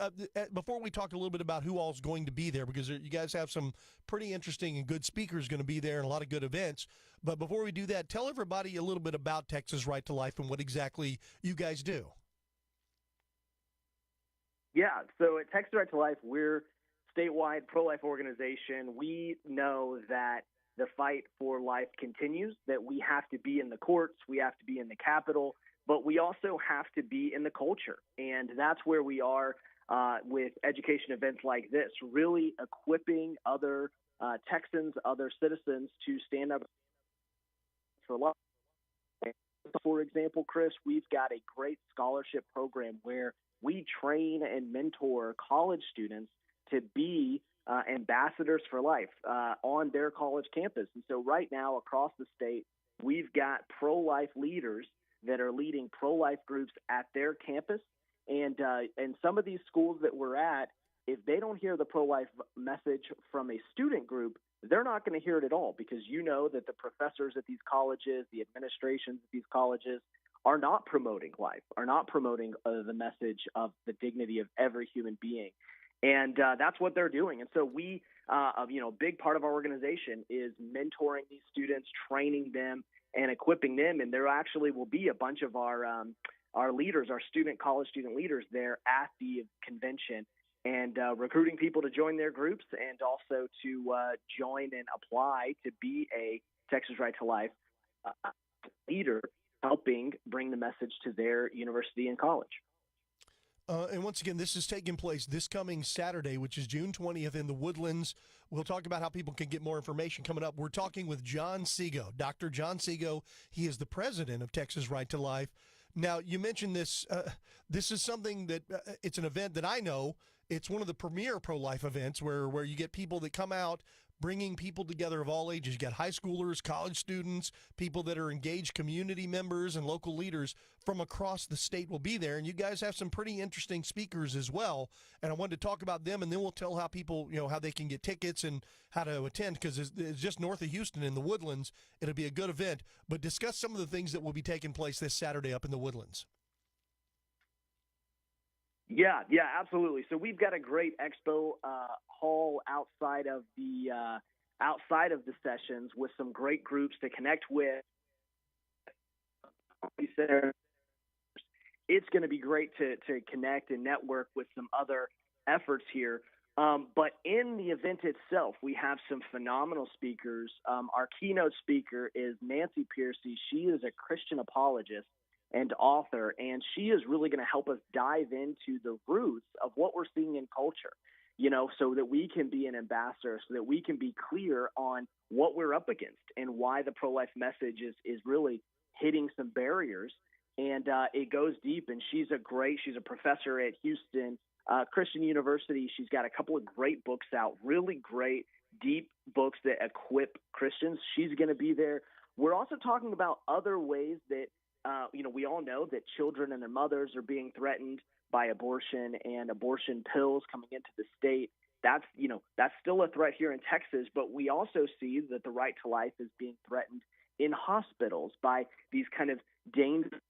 before we talk a little bit about who all's going to be there, because you guys have some pretty interesting and good speakers going to be there and a lot of good events. But before we do that, tell everybody a little bit about Texas Right to Life and what exactly you guys do. Yeah, so at Texas Right to Life, we're a statewide pro-life organization. We know that the fight for life continues, that we have to be in the courts, we have to be in the Capitol, but we also have to be in the culture. And that's where we are with education events like this, really equipping other Texans, other citizens to stand up for life. For example, Chris, we've got a great scholarship program where we train and mentor college students to be ambassadors for life on their college campus. And so right now across the state, we've got pro-life leaders that are leading pro-life groups at their campus. And some of these schools that we're at, if they don't hear the pro-life message from a student group, they're not going to hear it at all, because you know that the professors at these colleges, the administrations at these colleges are not promoting life, are not promoting the message of the dignity of every human being. And that's what they're doing. And so we, a big part of our organization is mentoring these students, training them, and equipping them. And there actually will be a bunch of our leaders, our college student leaders there at the convention, and recruiting people to join their groups and also to join and apply to be a Texas Right to Life leader, helping bring the message to their university and college. And once again, this is taking place this coming Saturday, which is June 20th in the Woodlands. We'll talk about how people can get more information coming up. We're talking with John Seago, Dr. John Seago. He is the president of Texas Right to Life. Now, you mentioned this. This is something that it's an event that I know. It's one of the premier pro-life events where you get people that come out, bringing people together of all ages. You got high schoolers, college students, people that are engaged community members, and local leaders from across the state will be there. And you guys have some pretty interesting speakers as well. And I wanted to talk about them, and then we'll tell how people, how they can get tickets and how to attend, because it's just north of Houston in the Woodlands. It'll be a good event. But discuss some of the things that will be taking place this Saturday up in the Woodlands. Yeah, absolutely. So we've got a great expo hall outside of the sessions with some great groups to connect with. It's going to be great to connect and network with some other efforts here. But in the event itself, we have some phenomenal speakers. Our keynote speaker is Nancy Piercy. She is a Christian apologist and author, and she is really going to help us dive into the roots of what we're seeing in culture, so that we can be an ambassador, so that we can be clear on what we're up against and why the pro-life message is really hitting some barriers. And it goes deep, and she's a professor at Houston Christian University. She's got a couple of great books out, really great, deep books that equip Christians. She's going to be there. We're also talking about other ways that, we all know that children and their mothers are being threatened by abortion and abortion pills coming into the state. That's still a threat here in Texas, but we also see that the right to life is being threatened in hospitals by these kind of dangerous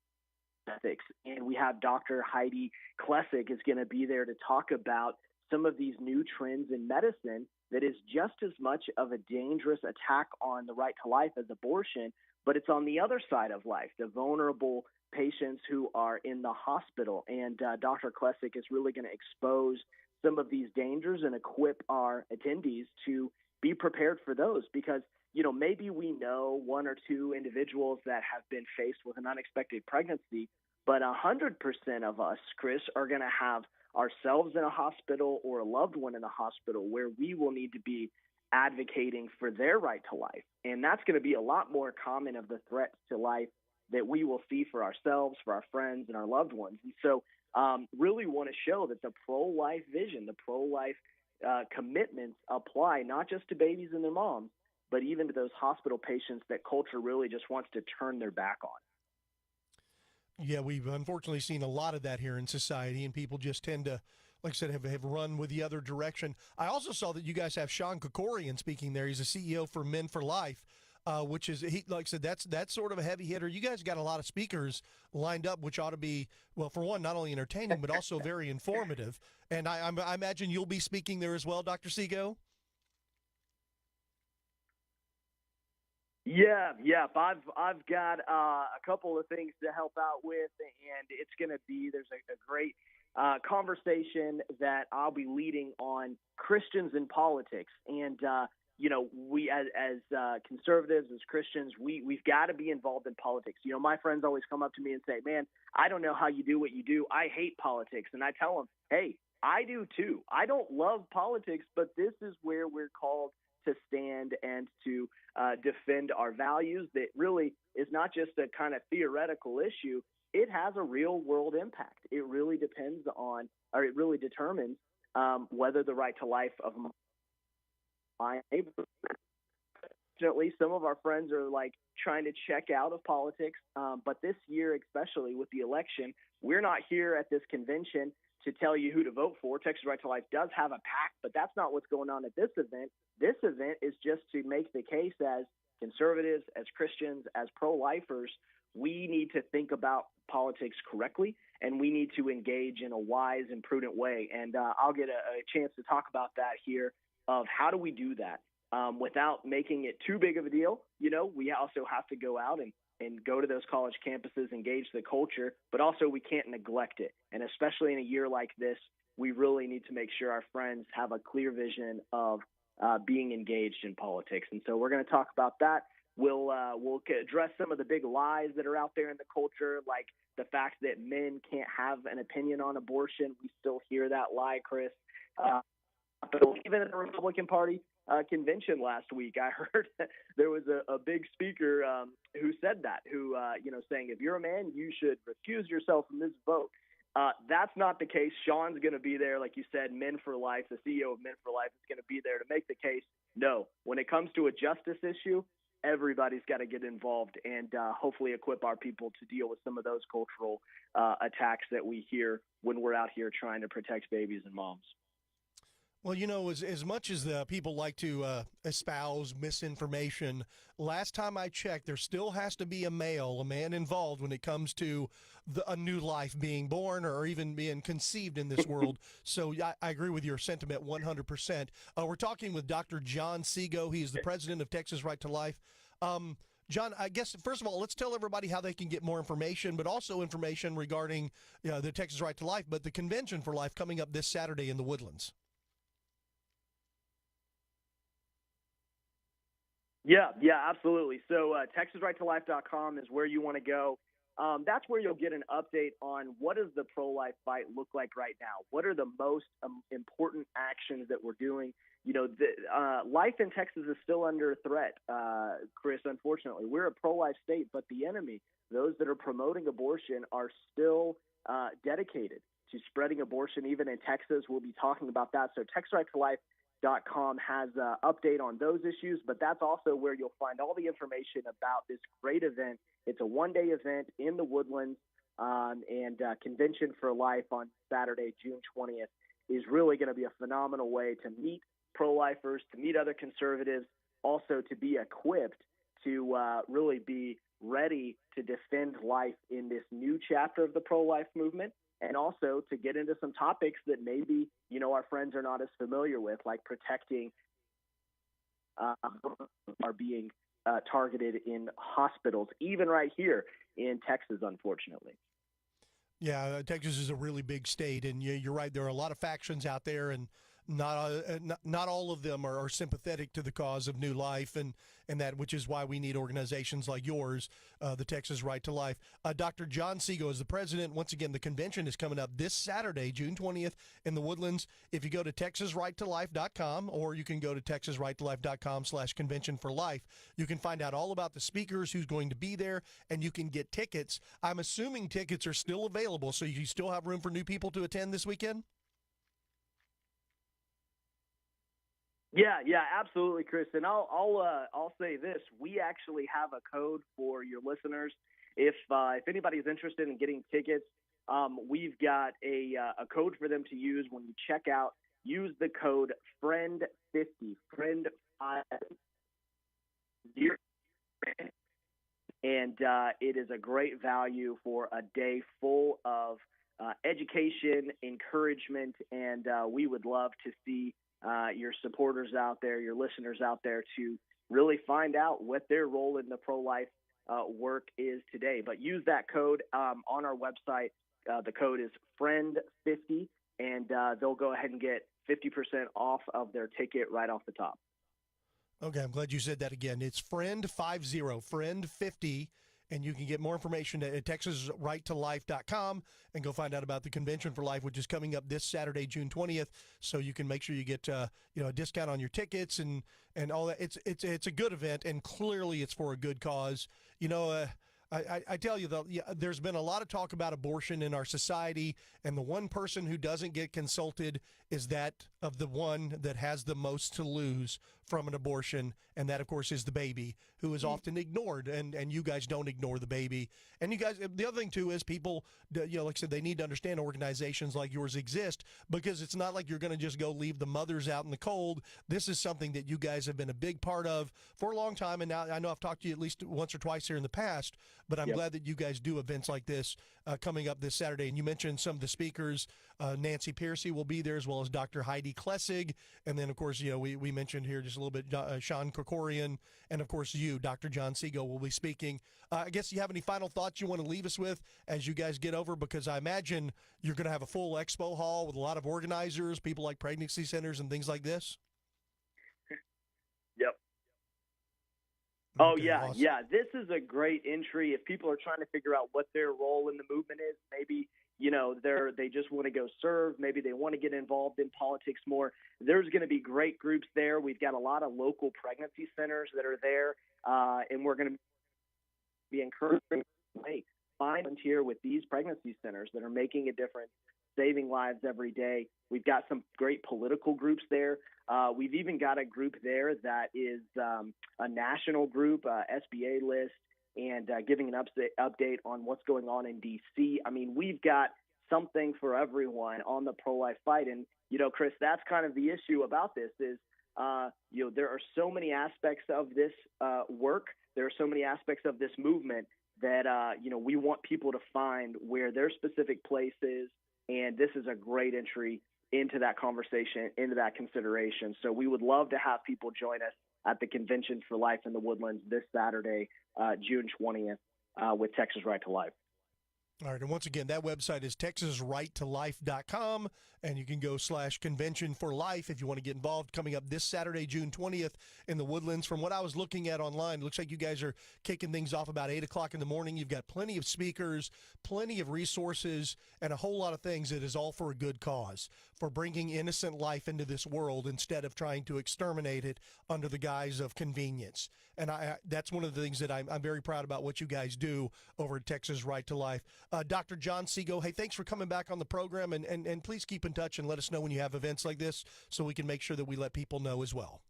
ethics. And we have Dr. Heidi Klessig is going to be there to talk about some of these new trends in medicine that is just as much of a dangerous attack on the right to life as abortion, but it's on the other side of life, the vulnerable patients who are in the hospital. And Dr. Klessig is really going to expose some of these dangers and equip our attendees to be prepared for those, because maybe we know one or two individuals that have been faced with an unexpected pregnancy, but 100% of us, Chris, are going to have ourselves in a hospital or a loved one in a hospital where we will need to be advocating for their right to life. And that's going to be a lot more common of the threats to life that we will see for ourselves, for our friends, and our loved ones. And so really want to show that the pro-life vision, the pro-life commitments apply not just to babies and their moms, but even to those hospital patients that culture really just wants to turn their back on. Yeah, we've unfortunately seen a lot of that here in society, and people just tend to, like I said, have run with the other direction. I also saw that you guys have Sean Kokorian speaking there. He's a CEO for Men for Life, which is, like I said, that's sort of a heavy hitter. You guys got a lot of speakers lined up, which ought to be, well, for one, not only entertaining, but also very informative. And I imagine you'll be speaking there as well, Dr. Seago? Yeah. I've got a couple of things to help out with, and it's going to be, there's a great conversation that I'll be leading on Christians in politics. And, we as conservatives, as Christians, we've got to be involved in politics. My friends always come up to me and say, man, I don't know how you do what you do. I hate politics. And I tell them, hey, I do too. I don't love politics, but this is where we're called to stand and to defend our values. That really is not just a kind of theoretical issue. It has a real world impact. It really depends on, or it really determines whether the right to life of my neighborhood. Fortunately, some of our friends are like trying to check out of politics. But this year, especially with the election, we're not here at this convention to tell you who to vote for. Texas Right to Life does have a PAC, but that's not what's going on at this event. This event is just to make the case as conservatives, as Christians, as pro-lifers, we need to think about politics correctly, and we need to engage in a wise and prudent way. And I'll get a chance to talk about that here, of how do we do that without making it too big of a deal. We also have to go out and go to those college campuses, engage the culture, but also we can't neglect it. And especially in a year like this, we really need to make sure our friends have a clear vision of being engaged in politics. And so we're going to talk about that. We'll address some of the big lies that are out there in the culture, like the fact that men can't have an opinion on abortion. We still hear that lie, Chris. But even at the Republican Party convention last week, I heard there was a big speaker who said that, who, saying if you're a man, you should recuse yourself from this vote. That's not the case. Sean's going to be there. Like you said, Men for Life, the CEO of Men for Life, is going to be there to make the case. No, when it comes to a justice issue, everybody's got to get involved and hopefully equip our people to deal with some of those cultural attacks that we hear when we're out here trying to protect babies and moms. Well, as much as the people like to espouse misinformation, last time I checked, there still has to be a man involved when it comes to a new life being born or even being conceived in this world. So I agree with your sentiment 100%. We're talking with Dr. John Seago. He's the president of Texas Right to Life. John, I guess, first of all, let's tell everybody how they can get more information, but also information regarding the Texas Right to Life, but the Convention for Life coming up this Saturday in the Woodlands. Yeah, absolutely. So TexasRightToLife.com is where you want to go. That's where you'll get an update on what does the pro-life fight look like right now. What are the most important actions that we're doing? Life in Texas is still under threat, Chris, unfortunately. We're a pro-life state, but the enemy, those that are promoting abortion, are still dedicated to spreading abortion, even in Texas. We'll be talking about that. So TexasRightToLife.com has an update on those issues, but that's also where you'll find all the information about this great event. It's a one-day event in the Woodlands, and Convention for Life on Saturday, June 20th, is really going to be a phenomenal way to meet pro-lifers, to meet other conservatives, also to be equipped to really be ready to defend life in this new chapter of the pro-life movement, and also to get into some topics that maybe, our friends are not as familiar with, like protecting are being targeted in hospitals, even right here in Texas, unfortunately. Yeah, Texas is a really big state, and you're right. There are a lot of factions out there, and not all of them are sympathetic to the cause of new life, and that, which is why we need organizations like yours, the Texas Right to Life. Dr. John Seago is the president. Once again, the convention is coming up this Saturday, June 20th, in the Woodlands. If you go to TexasRightToLife.com, or you can go to TexasRightToLife.com/Convention for Life, you can find out all about the speakers, who's going to be there, and you can get tickets. I'm assuming tickets are still available, so you still have room for new people to attend this weekend? Yeah, absolutely, Chris. And I'll say this: we actually have a code for your listeners. If anybody's interested in getting tickets, we've got a code for them to use when you check out. Use the code FRIEND50, FRIEND5, and it is a great value for a day full of education, encouragement, and we would love to see your supporters out there, your listeners out there, to really find out what their role in the pro-life work is today. But use that code on our website. The code is FRIEND50, and they'll go ahead and get 50% off of their ticket right off the top. Okay, I'm glad you said that again. It's FRIEND50, FRIEND50, and you can get more information at TexasRightToLife.com and go find out about the Convention for Life, which is coming up this Saturday, June 20th. So you can make sure you get a discount on your tickets and all that. It's a good event, and clearly it's for a good cause. I tell you, though, there's been a lot of talk about abortion in our society, and the one person who doesn't get consulted is that of the one that has the most to lose from an abortion, and that, of course, is the baby, who is often ignored, and you guys don't ignore the baby. And you guys, the other thing, too, is people, like I said, they need to understand organizations like yours exist, because it's not like you're going to just go leave the mothers out in the cold. This is something that you guys have been a big part of for a long time, and now I know I've talked to you at least once or twice here in the past, but I'm glad that you guys do events like this coming up this Saturday. And you mentioned some of the speakers. Nancy Piercy will be there, as well as Dr. Heidi Klessig. And then, of course, we mentioned here just a little bit Sean Krikorian. And, of course, you, Dr. John Seago, will be speaking. I guess you have any final thoughts you want to leave us with as you guys get over? Because I imagine you're going to have a full expo hall with a lot of organizers, people like pregnancy centers and things like this. Yep. Oh, yeah, awesome. Yeah. This is a great entry. If people are trying to figure out what their role in the movement is, maybe, they just want to go serve. Maybe they want to get involved in politics more. There's going to be great groups there. We've got a lot of local pregnancy centers that are there, and we're going to be encouraging, hey, volunteer with these pregnancy centers that are making a difference, saving lives every day. We've got some great political groups there. We've even got a group there that is a national group, SBA list, and giving an update on what's going on in D.C. I mean, we've got something for everyone on the pro-life fight. And, Chris, that's kind of the issue about this is, there are so many aspects of this work. There are so many aspects of this movement that, we want people to find where their specific place is. And this is a great entry into that conversation, into that consideration. So we would love to have people join us at the Convention for Life in the Woodlands this Saturday, June 20th, with Texas Right to Life. All right, and once again, that website is TexasRightToLife.com, and you can go /Convention for Life if you want to get involved. Coming up this Saturday, June 20th in the Woodlands. From what I was looking at online, it looks like you guys are kicking things off about 8 o'clock in the morning. You've got plenty of speakers, plenty of resources, and a whole lot of things that is all for a good cause, for bringing innocent life into this world instead of trying to exterminate it under the guise of convenience. And that's one of the things that I'm very proud about what you guys do over at Texas Right to Life. Dr. John Seago, hey, thanks for coming back on the program, and please keep in touch and let us know when you have events like this so we can make sure that we let people know as well.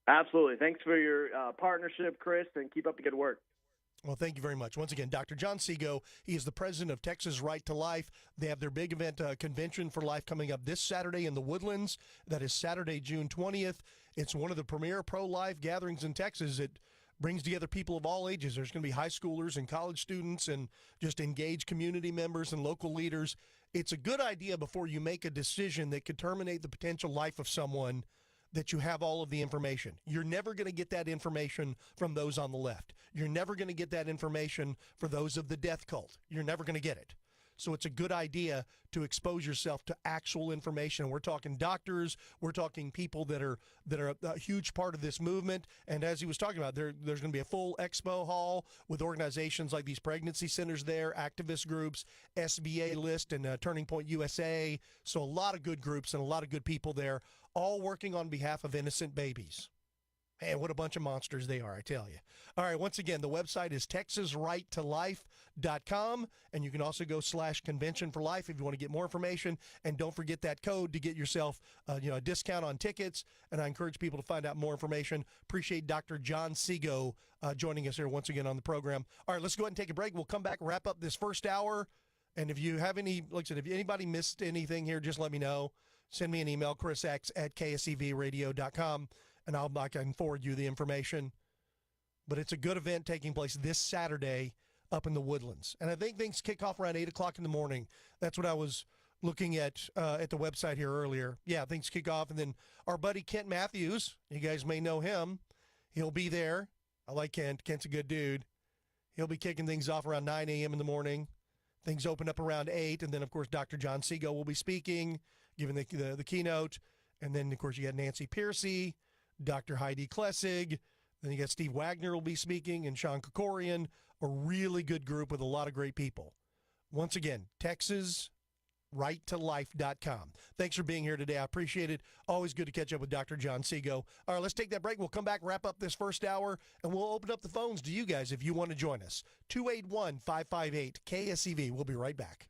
Absolutely. Thanks for your partnership, Chris, and keep up the good work. Well, thank you very much. Once again, Dr. John Seago, he is the president of Texas Right to Life. They have their big event, Convention for Life, coming up this Saturday in the Woodlands. That is Saturday, June 20th. It's one of the premier pro-life gatherings in Texas. It brings together people of all ages. There's going to be high schoolers and college students and just engaged community members and local leaders. It's a good idea before you make a decision that could terminate the potential life of someone that you have all of the information. You're never going to get that information from those on the left. You're never going to get that information for those of the death cult. You're never going to get it. So it's a good idea to expose yourself to actual information. We're talking doctors. We're talking people that are a huge part of this movement. And as he was talking about, there's going to be a full expo hall with organizations like these pregnancy centers there, activist groups, SBA List, and Turning Point USA. So a lot of good groups and a lot of good people there, all working on behalf of innocent babies. Man, what a bunch of monsters they are, I tell you. All right, once again, the website is TexasRightToLife.com, and you can also go /Convention for Life if you want to get more information. And don't forget that code to get yourself a discount on tickets. And I encourage people to find out more information. Appreciate Dr. John Seago joining us here once again on the program. All right, let's go ahead and take a break. We'll come back, wrap up this first hour. And if you have any, like I said, if anybody missed anything here, just let me know. Send me an email, ChrisX@KSEVRadio.com. And I can forward you the information. But it's a good event taking place this Saturday up in the Woodlands. And I think things kick off around 8 o'clock in the morning. That's what I was looking at the website here earlier. Yeah, things kick off. And then our buddy Kent Matthews, you guys may know him. He'll be there. I like Kent. Kent's a good dude. He'll be kicking things off around 9 a.m. in the morning. Things open up around 8. And then, of course, Dr. John Seago will be speaking, giving the keynote. And then, of course, you got Nancy Piercy, Dr. Heidi Klessig, then you got Steve Wagner will be speaking, and Sean Kokorian, a really good group with a lot of great people. Once again, TexasRightToLife.com. Thanks for being here today. I appreciate it. Always good to catch up with Dr. John Seago. All right, let's take that break. We'll come back, wrap up this first hour, and we'll open up the phones to you guys if you want to join us. 281-558-KSEV. We'll be right back.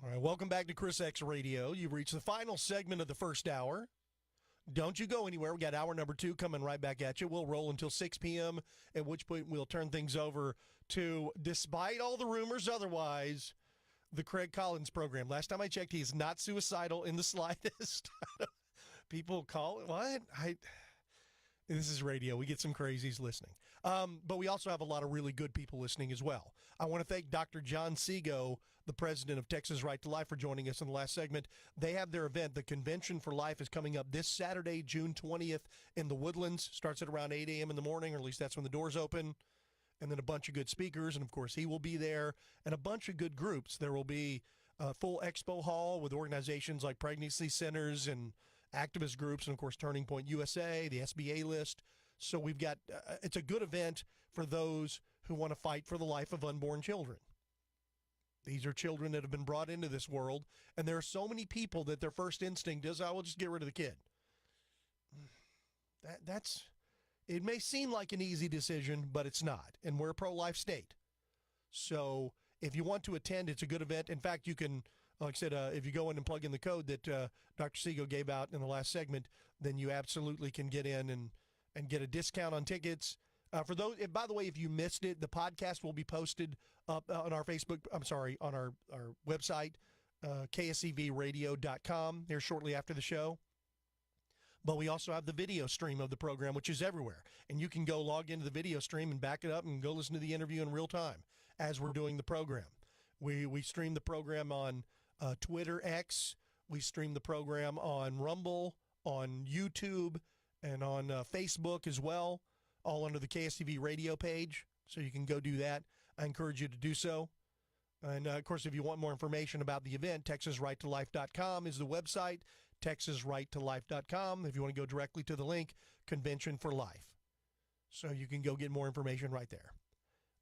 All right, welcome back to Chris X Radio. You've reached the final segment of the first hour. Don't you go anywhere. We got hour number 2 coming right back at you. We'll roll until 6 p.m., at which point we'll turn things over to, despite all the rumors otherwise, the Craig Collins program. Last time I checked, he is not suicidal in the slightest. People call it, what? This is radio. We get some crazies listening. But we also have a lot of really good people listening as well. I want to thank Dr. John Seago, the president of Texas Right to Life, for joining us in the last segment. They have their event. The Convention for Life is coming up this Saturday, June 20th in the Woodlands. Starts at around 8 a.m. in the morning, or at least that's when the doors open. And then a bunch of good speakers, and of course he will be there, and a bunch of good groups. There will be a full expo hall with organizations like pregnancy centers and activist groups, and of course Turning Point USA, the SBA list. So we've got, it's a good event for those who want to fight for the life of unborn children. These are children that have been brought into this world, and there are so many people that their first instinct is, I will just get rid of the kid. It may seem like an easy decision, but it's not, and we're a pro-life state. So if you want to attend, it's a good event. In fact, you can, like I said, if you go in and plug in the code that Dr. Seago gave out in the last segment, then you absolutely can get in and get a discount on tickets. For those, by the way, if you missed it, the podcast will be posted up on our Facebook, on our website, KSEVradio.com, here shortly after the show. But we also have the video stream of the program, which is everywhere. And you can go log into the video stream and back it up and go listen to the interview in real time as we're doing the program. We stream the program on Twitter X. We stream the program on Rumble, on YouTube, and on Facebook as well, all under the KSEV Radio page. So you can go do that. I encourage you to do so. And, of course, if you want more information about the event, TexasRightToLife.com is the website. TexasRightToLife.com. If you want to go directly to the link, Convention for Life. So you can go get more information right there.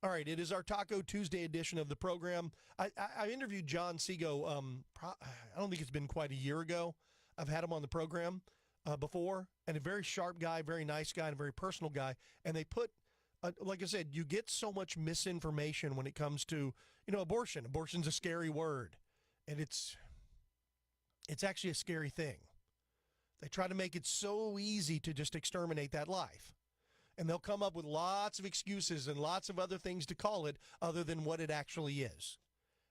All right, it is our Taco Tuesday edition of the program. I interviewed John Seago, I don't think it's been quite a year ago. I've had him on the program before, and a very sharp guy, very nice guy, and a very personal guy. And they put, like I said, you get so much misinformation when it comes to, abortion. Abortion's a scary word, and it's actually a scary thing. They try to make it so easy to just exterminate that life. And they'll come up with lots of excuses and lots of other things to call it other than what it actually is.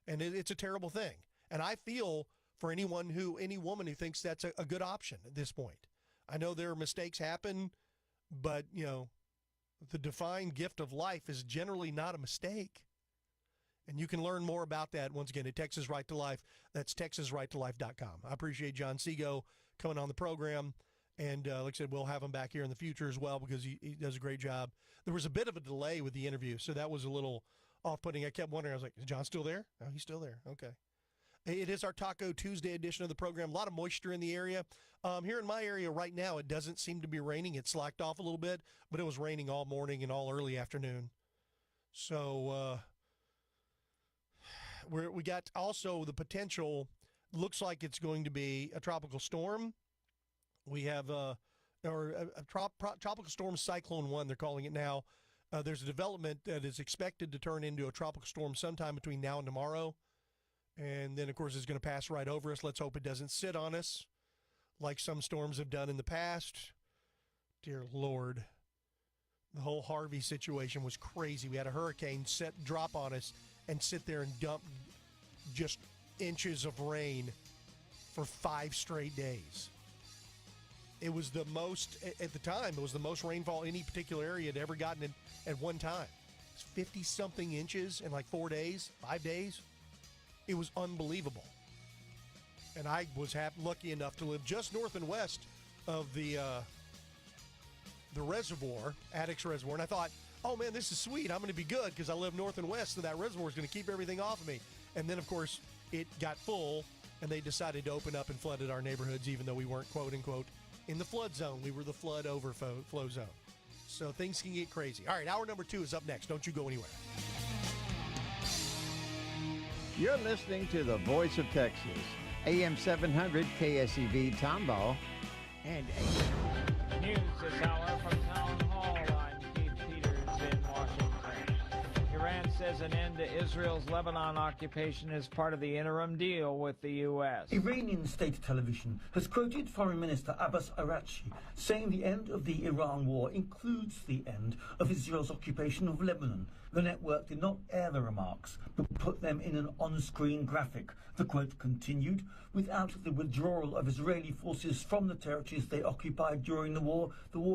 And it's a terrible thing. And I feel for any woman who thinks that's a good option at this point. I know there are mistakes happen, but, the divine gift of life is generally not a mistake. And you can learn more about that, once again, at Texas Right to Life. That's TexasRightToLife.com. I appreciate John Seago coming on the program. And like I said, we'll have him back here in the future as well because he does a great job. There was a bit of a delay with the interview, so that was a little off-putting. I kept wondering, I was like, is John still there? No, he's still there. Okay. It is our Taco Tuesday edition of the program. A lot of moisture in the area. Here in my area right now, it doesn't seem to be raining. It slacked off a little bit, but it was raining all morning and all early afternoon. So we got also the potential, looks like it's going to be a tropical storm. We have a tropical storm Cyclone 1, they're calling it now. There's a development that is expected to turn into a tropical storm sometime between now and tomorrow. And then, of course, it's going to pass right over us. Let's hope it doesn't sit on us like some storms have done in the past. Dear Lord. The whole Harvey situation was crazy. We had a hurricane drop on us and sit there and dump just inches of rain for 5 straight days. It was the most, at the time, it was the most rainfall any particular area had ever gotten at one time. It's 50-something inches in like 4 days, 5 days. It was unbelievable. And I was lucky enough to live just north and west of the reservoir, Addicts Reservoir. And I thought, oh, man, this is sweet. I'm going to be good because I live north and west, so that reservoir is going to keep everything off of me. And then, of course, it got full, and they decided to open up and flooded our neighborhoods, even though we weren't, quote, unquote, in the flood zone. We were the flood overflow zone. So things can get crazy. All right, hour number 2 is up next. Don't you go anywhere. You're listening to the Voice of Texas, AM 700 KSEV Tomball and AM. News this hour from Town Hall. I'm Keith Peters in Washington. Iran says an end to Israel's Lebanon occupation is part of the interim deal with the U.S. Iranian state television has quoted Foreign Minister Abbas Araghchi saying the end of the Iran war includes the end of Israel's occupation of Lebanon. The network did not air the remarks, but put them in an on-screen graphic. The quote continued, "Without the withdrawal of Israeli forces from the territories they occupied during the war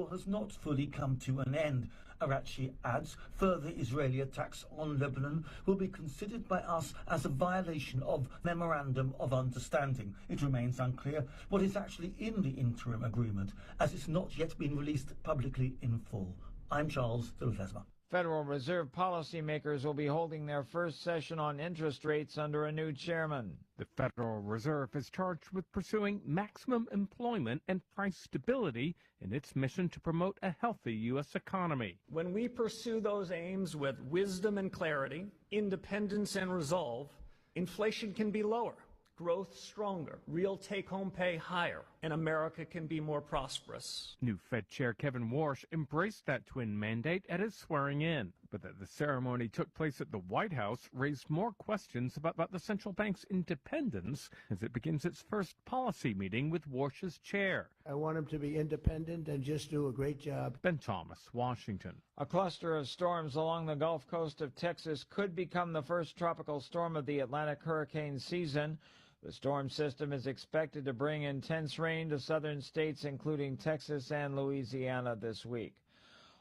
has not fully come to an end." Araghchi adds, further Israeli attacks on Lebanon will be considered by us as a violation of Memorandum of Understanding. It remains unclear what is actually in the interim agreement, as it's not yet been released publicly in full. I'm Charles de Ledesma. Federal Reserve policymakers will be holding their first session on interest rates under a new chairman. The Federal Reserve is charged with pursuing maximum employment and price stability in its mission to promote a healthy U.S. economy. When we pursue those aims with wisdom and clarity, independence and resolve, inflation can be lower, growth stronger, real take-home pay higher, and America can be more prosperous. New Fed Chair Kevin Warsh embraced that twin mandate at his swearing in, but that the ceremony took place at the White House raised more questions about the central bank's independence as it begins its first policy meeting with Warsh's chair. I want him to be independent and just do a great job. Ben Thomas, Washington. A cluster of storms along the Gulf Coast of Texas could become the first tropical storm of the Atlantic hurricane season. The storm system is expected to bring intense rain to southern states, including Texas and Louisiana this week.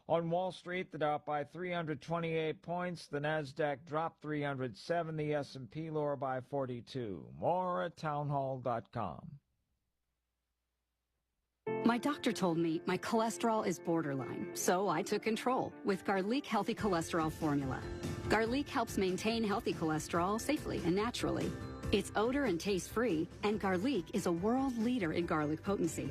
On Wall Street, the Dow up by 328 points, the Nasdaq dropped 307, the S&P lower by 42. More at townhall.com. My doctor told me my cholesterol is borderline, so I took control with Garlic Healthy Cholesterol Formula. Garlic helps maintain healthy cholesterol safely and naturally. It's odor and taste-free, and Garlic is a world leader in garlic potency.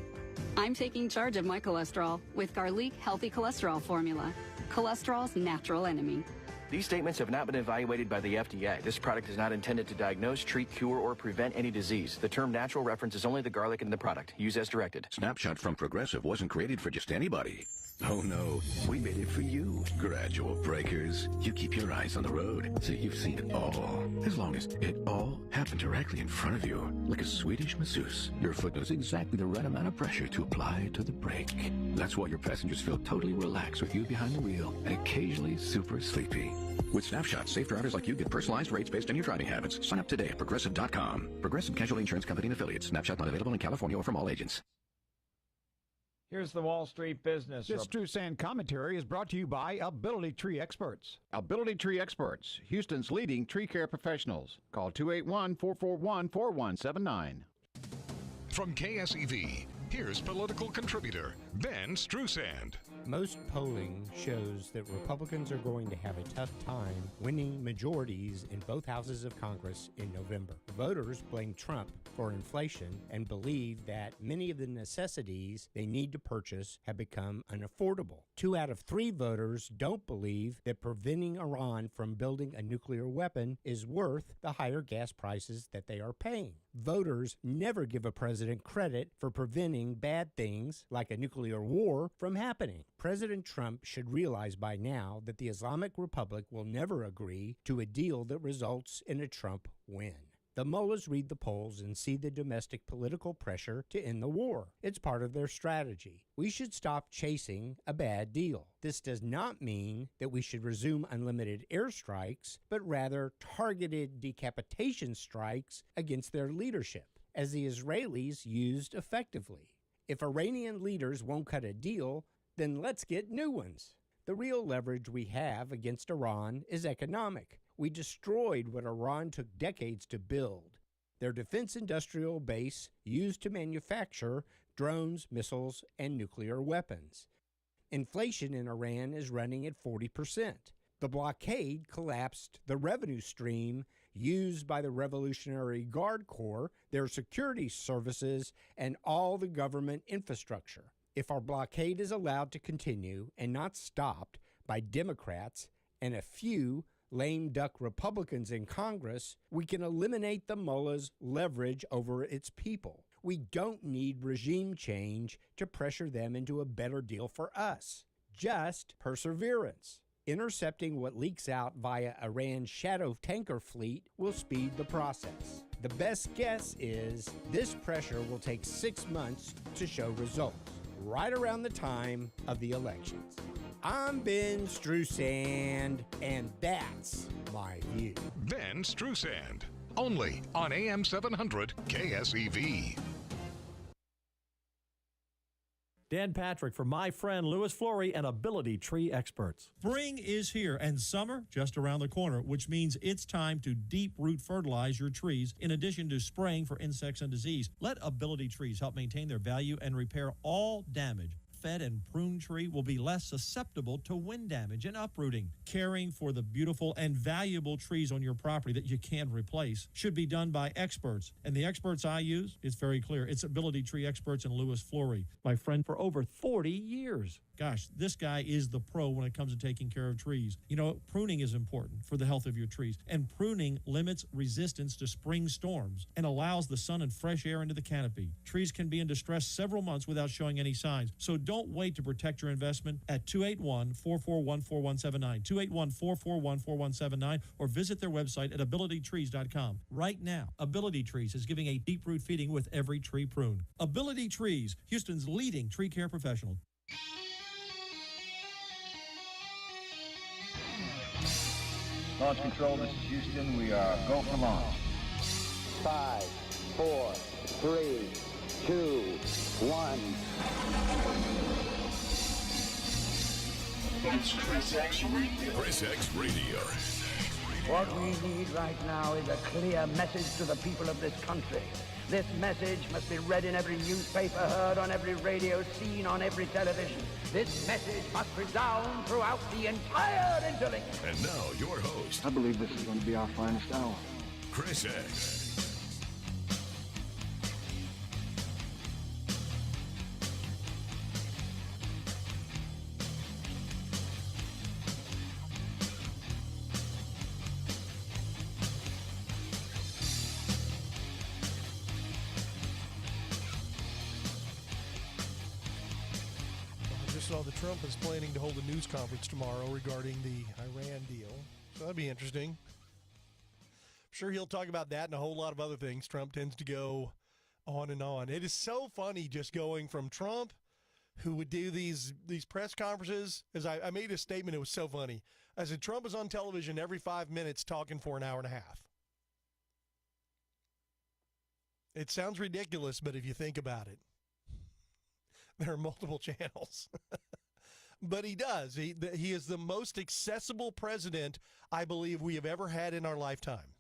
I'm taking charge of my cholesterol with Garlic Healthy Cholesterol Formula, cholesterol's natural enemy. These statements have not been evaluated by the FDA. This product is not intended to diagnose, treat, cure, or prevent any disease. The term natural references only the garlic in the product. Use as directed. Snapshot from Progressive wasn't created for just anybody. Oh no, we made it for you. Gradual breakers. You keep your eyes on the road, so you've seen it all. As long as it all happened directly in front of you, like a Swedish masseuse. Your foot knows exactly the right amount of pressure to apply to the brake. That's why your passengers feel totally relaxed with you behind the wheel and occasionally super sleepy. With Snapshot, safe drivers like you get personalized rates based on your driving habits. Sign up today at Progressive.com. Progressive Casualty Insurance Company and Affiliates. Snapshot not available in California or from all agents. Here's the Wall Street Business. This True Sand commentary is brought to you by Ability Tree Experts. Ability Tree Experts, Houston's leading tree care professionals. Call 281-441-4179. From KSEV, here's political contributor Ben Strusand. Most polling shows that Republicans are going to have a tough time winning majorities in both houses of Congress in November. Voters blame Trump for inflation and believe that many of the necessities they need to purchase have become unaffordable. 2 out of 3 voters don't believe that preventing Iran from building a nuclear weapon is worth the higher gas prices that they are paying. Voters never give a president credit for preventing bad things like a nuclear war from happening. President Trump should realize by now that the Islamic Republic will never agree to a deal that results in a Trump win. The mullahs read the polls and see the domestic political pressure to end the war. It's part of their strategy. We should stop chasing a bad deal. This does not mean that we should resume unlimited airstrikes, but rather targeted decapitation strikes against their leadership, as the Israelis used effectively. If Iranian leaders won't cut a deal, then let's get new ones. The real leverage we have against Iran is economic. We destroyed what Iran took decades to build. Their defense industrial base used to manufacture drones, missiles, and nuclear weapons. Inflation in Iran is running at 40%. The blockade collapsed the revenue stream used by the Revolutionary Guard Corps, their security services, and all the government infrastructure. If our blockade is allowed to continue and not stopped by Democrats and a few lame duck Republicans in Congress, we can eliminate the mullah's leverage over its people. We don't need regime change to pressure them into a better deal for us. Just perseverance. Intercepting what leaks out via Iran's shadow tanker fleet will speed the process. The best guess is this pressure will take 6 months to show results, right around the time of the elections. I'm Ben Strusand, and that's my view. Ben Strusand, only on AM 700 KSEV. Dan Patrick for my friend Louis Flory and Ability Tree Experts. Spring is here and summer just around the corner, which means it's time to deep root fertilize your trees in addition to spraying for insects and disease. Let Ability Trees help maintain their value and repair all damage. Fed and pruned tree will be less susceptible to wind damage and uprooting. Caring for the beautiful and valuable trees on your property that you can't replace should be done by experts. And the experts I use, it's very clear. It's Ability Tree Experts and Louis Flory, my friend for over 40 years. Gosh, this guy is the pro when it comes to taking care of trees. You know, pruning is important for the health of your trees, and pruning limits resistance to spring storms and allows the sun and fresh air into the canopy. Trees can be in distress several months without showing any signs, so don't wait to protect your investment at 281-441-4179, 281-441-4179, or visit their website at abilitytrees.com. Right now, Ability Trees is giving a deep root feeding with every tree pruned. Ability Trees, Houston's leading tree care professional. Launch control, this is Houston. We are go for launch. 5, 4, 3, 2, 1. It's ChrisX Radio. What we need right now is a clear message to the people of this country. This message must be read in every newspaper, heard on every radio, seen on every television. This message must resound throughout the entire interlink. And now, your host. I believe this is going to be our finest hour. Chris X. Saw that Trump is planning to hold a news conference tomorrow regarding the Iran deal. So that'd be interesting. I'm sure he'll talk about that and a whole lot of other things. Trump tends to go on and on. It is so funny just going from Trump, who would do these press conferences. As I made a statement, it was so funny. I said, Trump is on television every 5 minutes talking for an hour and a half. It sounds ridiculous, but if you think about it, there are multiple channels. But he does. He is the most accessible president I believe we have ever had in our lifetime.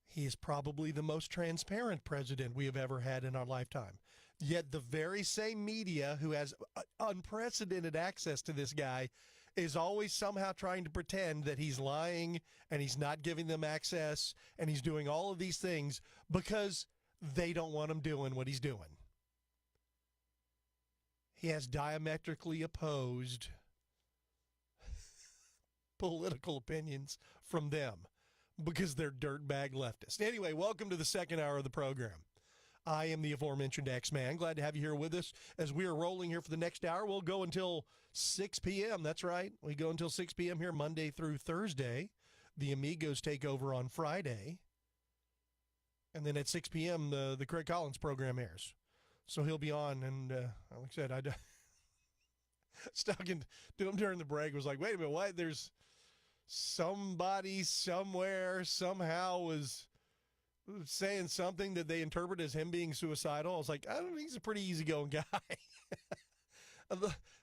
He is probably the most transparent president we have ever had in our lifetime. Yet the very same media who has unprecedented access to this guy is always somehow trying to pretend that he's lying and he's not giving them access and he's doing all of these things because they don't want him doing what he's doing. He has diametrically opposed political opinions from them because they're dirtbag leftists. Anyway, welcome to the second hour of the program. I am the aforementioned X-Man. Glad to have you here with us as we are rolling here for the next hour. We'll go until 6 p.m. That's right. We go until 6 p.m. here Monday through Thursday. The Amigos take over on Friday. And then at 6 p.m., the Craig Collins program airs. So he'll be on, and like I said, I was talking to him during the break, was like, wait a minute, what? There's somebody somewhere somehow was saying something that they interpret as him being suicidal. I was like, I don't think he's a pretty easygoing guy.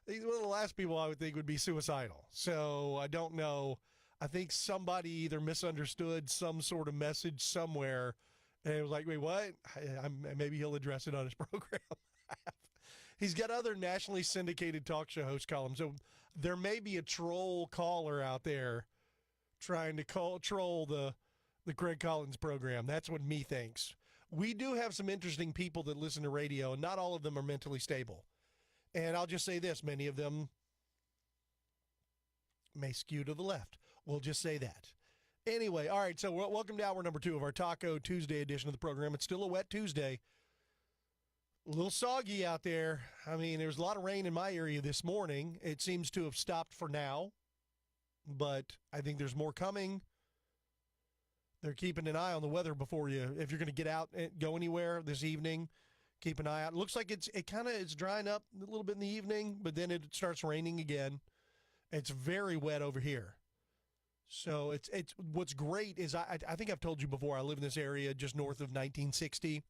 He's one of the last people I would think would be suicidal. So I don't know. I think somebody either misunderstood some sort of message somewhere. And it was like, wait, what? Maybe he'll address it on his program. He's got other nationally syndicated talk show host columns. So there may be a troll caller out there trying to troll the Craig Collins program. That's what me thinks. We do have some interesting people that listen to radio, and not all of them are mentally stable. And I'll just say this, many of them may skew to the left. We'll just say that. Anyway, all right, so welcome to hour number 2 of our Taco Tuesday edition of the program. It's still a wet Tuesday. A little soggy out there. I mean, there was a lot of rain in my area this morning. It seems to have stopped for now, but I think there's more coming. They're keeping an eye on the weather before if you're going to get out and go anywhere this evening, keep an eye out. It looks like it's drying up a little bit in the evening, but then it starts raining again. It's very wet over here. So it's what's great is I think I've told you before, I live in this area just north of 1960.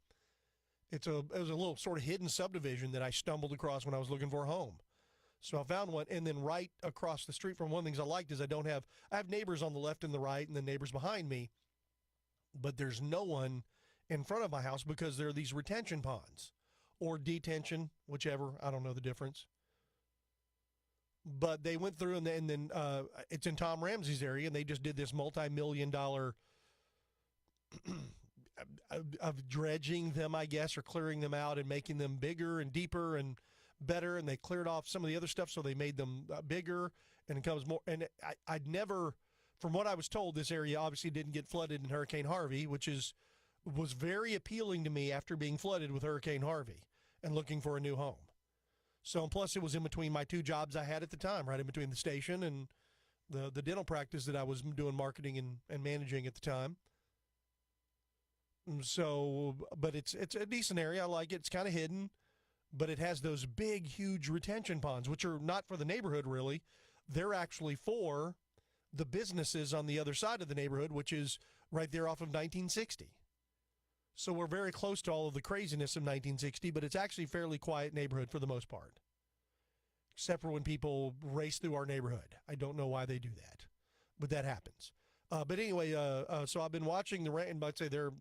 It was a little sort of hidden subdivision that I stumbled across when I was looking for a home. So I found one, and then right across the street from one of the things I liked is I have neighbors on the left and the right and then neighbors behind me, but there's no one in front of my house because there are these retention ponds or detention, whichever. I don't know the difference. But they went through, and then it's in Tom Ramsey's area, and they just did this multi-million-dollar of dredging them, I guess, or clearing them out and making them bigger and deeper and better. And they cleared off some of the other stuff, so they made them bigger, and it comes more. And I'd never, from what I was told, this area obviously didn't get flooded in Hurricane Harvey, which was very appealing to me after being flooded with Hurricane Harvey and looking for a new home. So, and plus it was in between my two jobs I had at the time, right in between the station and the dental practice that I was doing marketing and managing at the time. So, but it's a decent area. I like it. It's kind of hidden, but it has those big, huge retention ponds, which are not for the neighborhood, really. They're actually for the businesses on the other side of the neighborhood, which is right there off of 1960. So we're very close to all of the craziness of 1960, but it's actually a fairly quiet neighborhood for the most part, except for when people race through our neighborhood. I don't know why they do that, but that happens. But anyway, so I've been watching the rain, but I'd say they're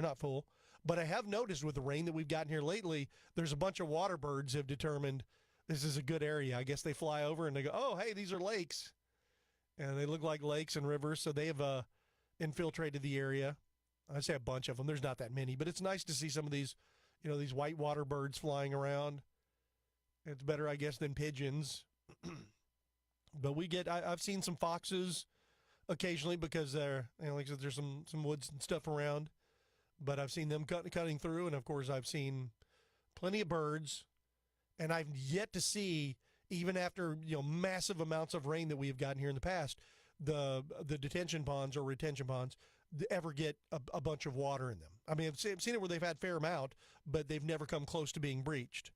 not full. But I have noticed with the rain that we've gotten here lately, there's a bunch of water birds have determined this is a good area. I guess they fly over and they go, oh, hey, these are lakes. And they look like lakes and rivers, so they have infiltrated the area. I say a bunch of them. There's not that many, but it's nice to see some of these, these white water birds flying around. It's better, I guess, than pigeons. But I've seen some foxes occasionally because they're, like I said, there's some woods and stuff around. But I've seen them cutting through, and of course I've seen plenty of birds. And I've yet to see, even after massive amounts of rain that we have gotten here in the past, the detention ponds or retention ponds ever get a bunch of water in them. I mean, I've seen it where they've had fair amount, but they've never come close to being breached.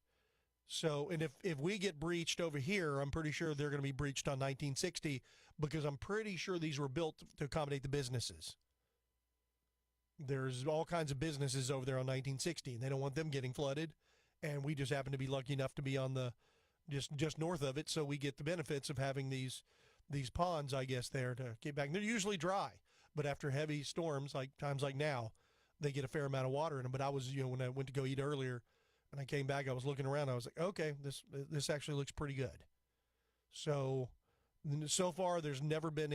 So, and if we get breached over here, I'm pretty sure they're going to be breached on 1960 because I'm pretty sure these were built to accommodate the businesses. There's all kinds of businesses over there on 1960, and they don't want them getting flooded. And we just happen to be lucky enough to be on the just north of it, so we get the benefits of having these ponds, I guess, there to get back. They're usually dry, but after heavy storms, like times like now, they get a fair amount of water in them. But I was, when I went to go eat earlier, and I came back, I was looking around. I was like, okay, this actually looks pretty good. So far, there's never been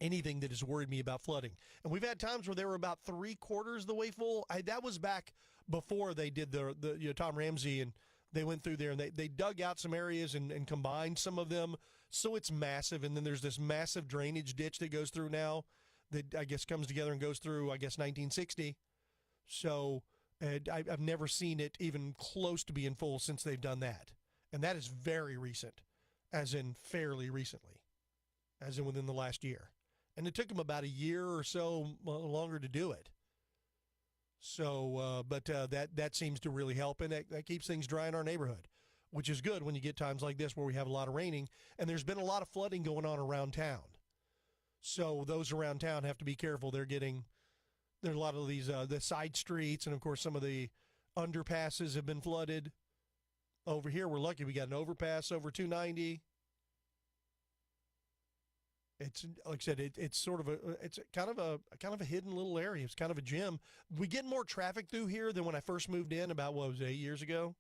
anything that has worried me about flooding. And we've had times where they were about 3/4 the way full. That was back before they did the Tom Ramsey, and they went through there and they dug out some areas and combined some of them. So it's massive. And then there's this massive drainage ditch that goes through now that I guess comes together and goes through, 1960. So I've never seen it even close to being full since they've done that. And that is very recent, as in fairly recently, as in within the last year. And it took them about a year or so longer to do it. So, but that seems to really help, and that keeps things dry in our neighborhood, which is good when you get times like this where we have a lot of raining, and there's been a lot of flooding going on around town. So those around town have to be careful. There's a lot of these the side streets, and of course some of the underpasses have been flooded. Over here, we're lucky we got an overpass over 290. It's like I said, it's sort of it's kind of a hidden little area. It's kind of a gem. We get more traffic through here than when I first moved in about 8 years ago.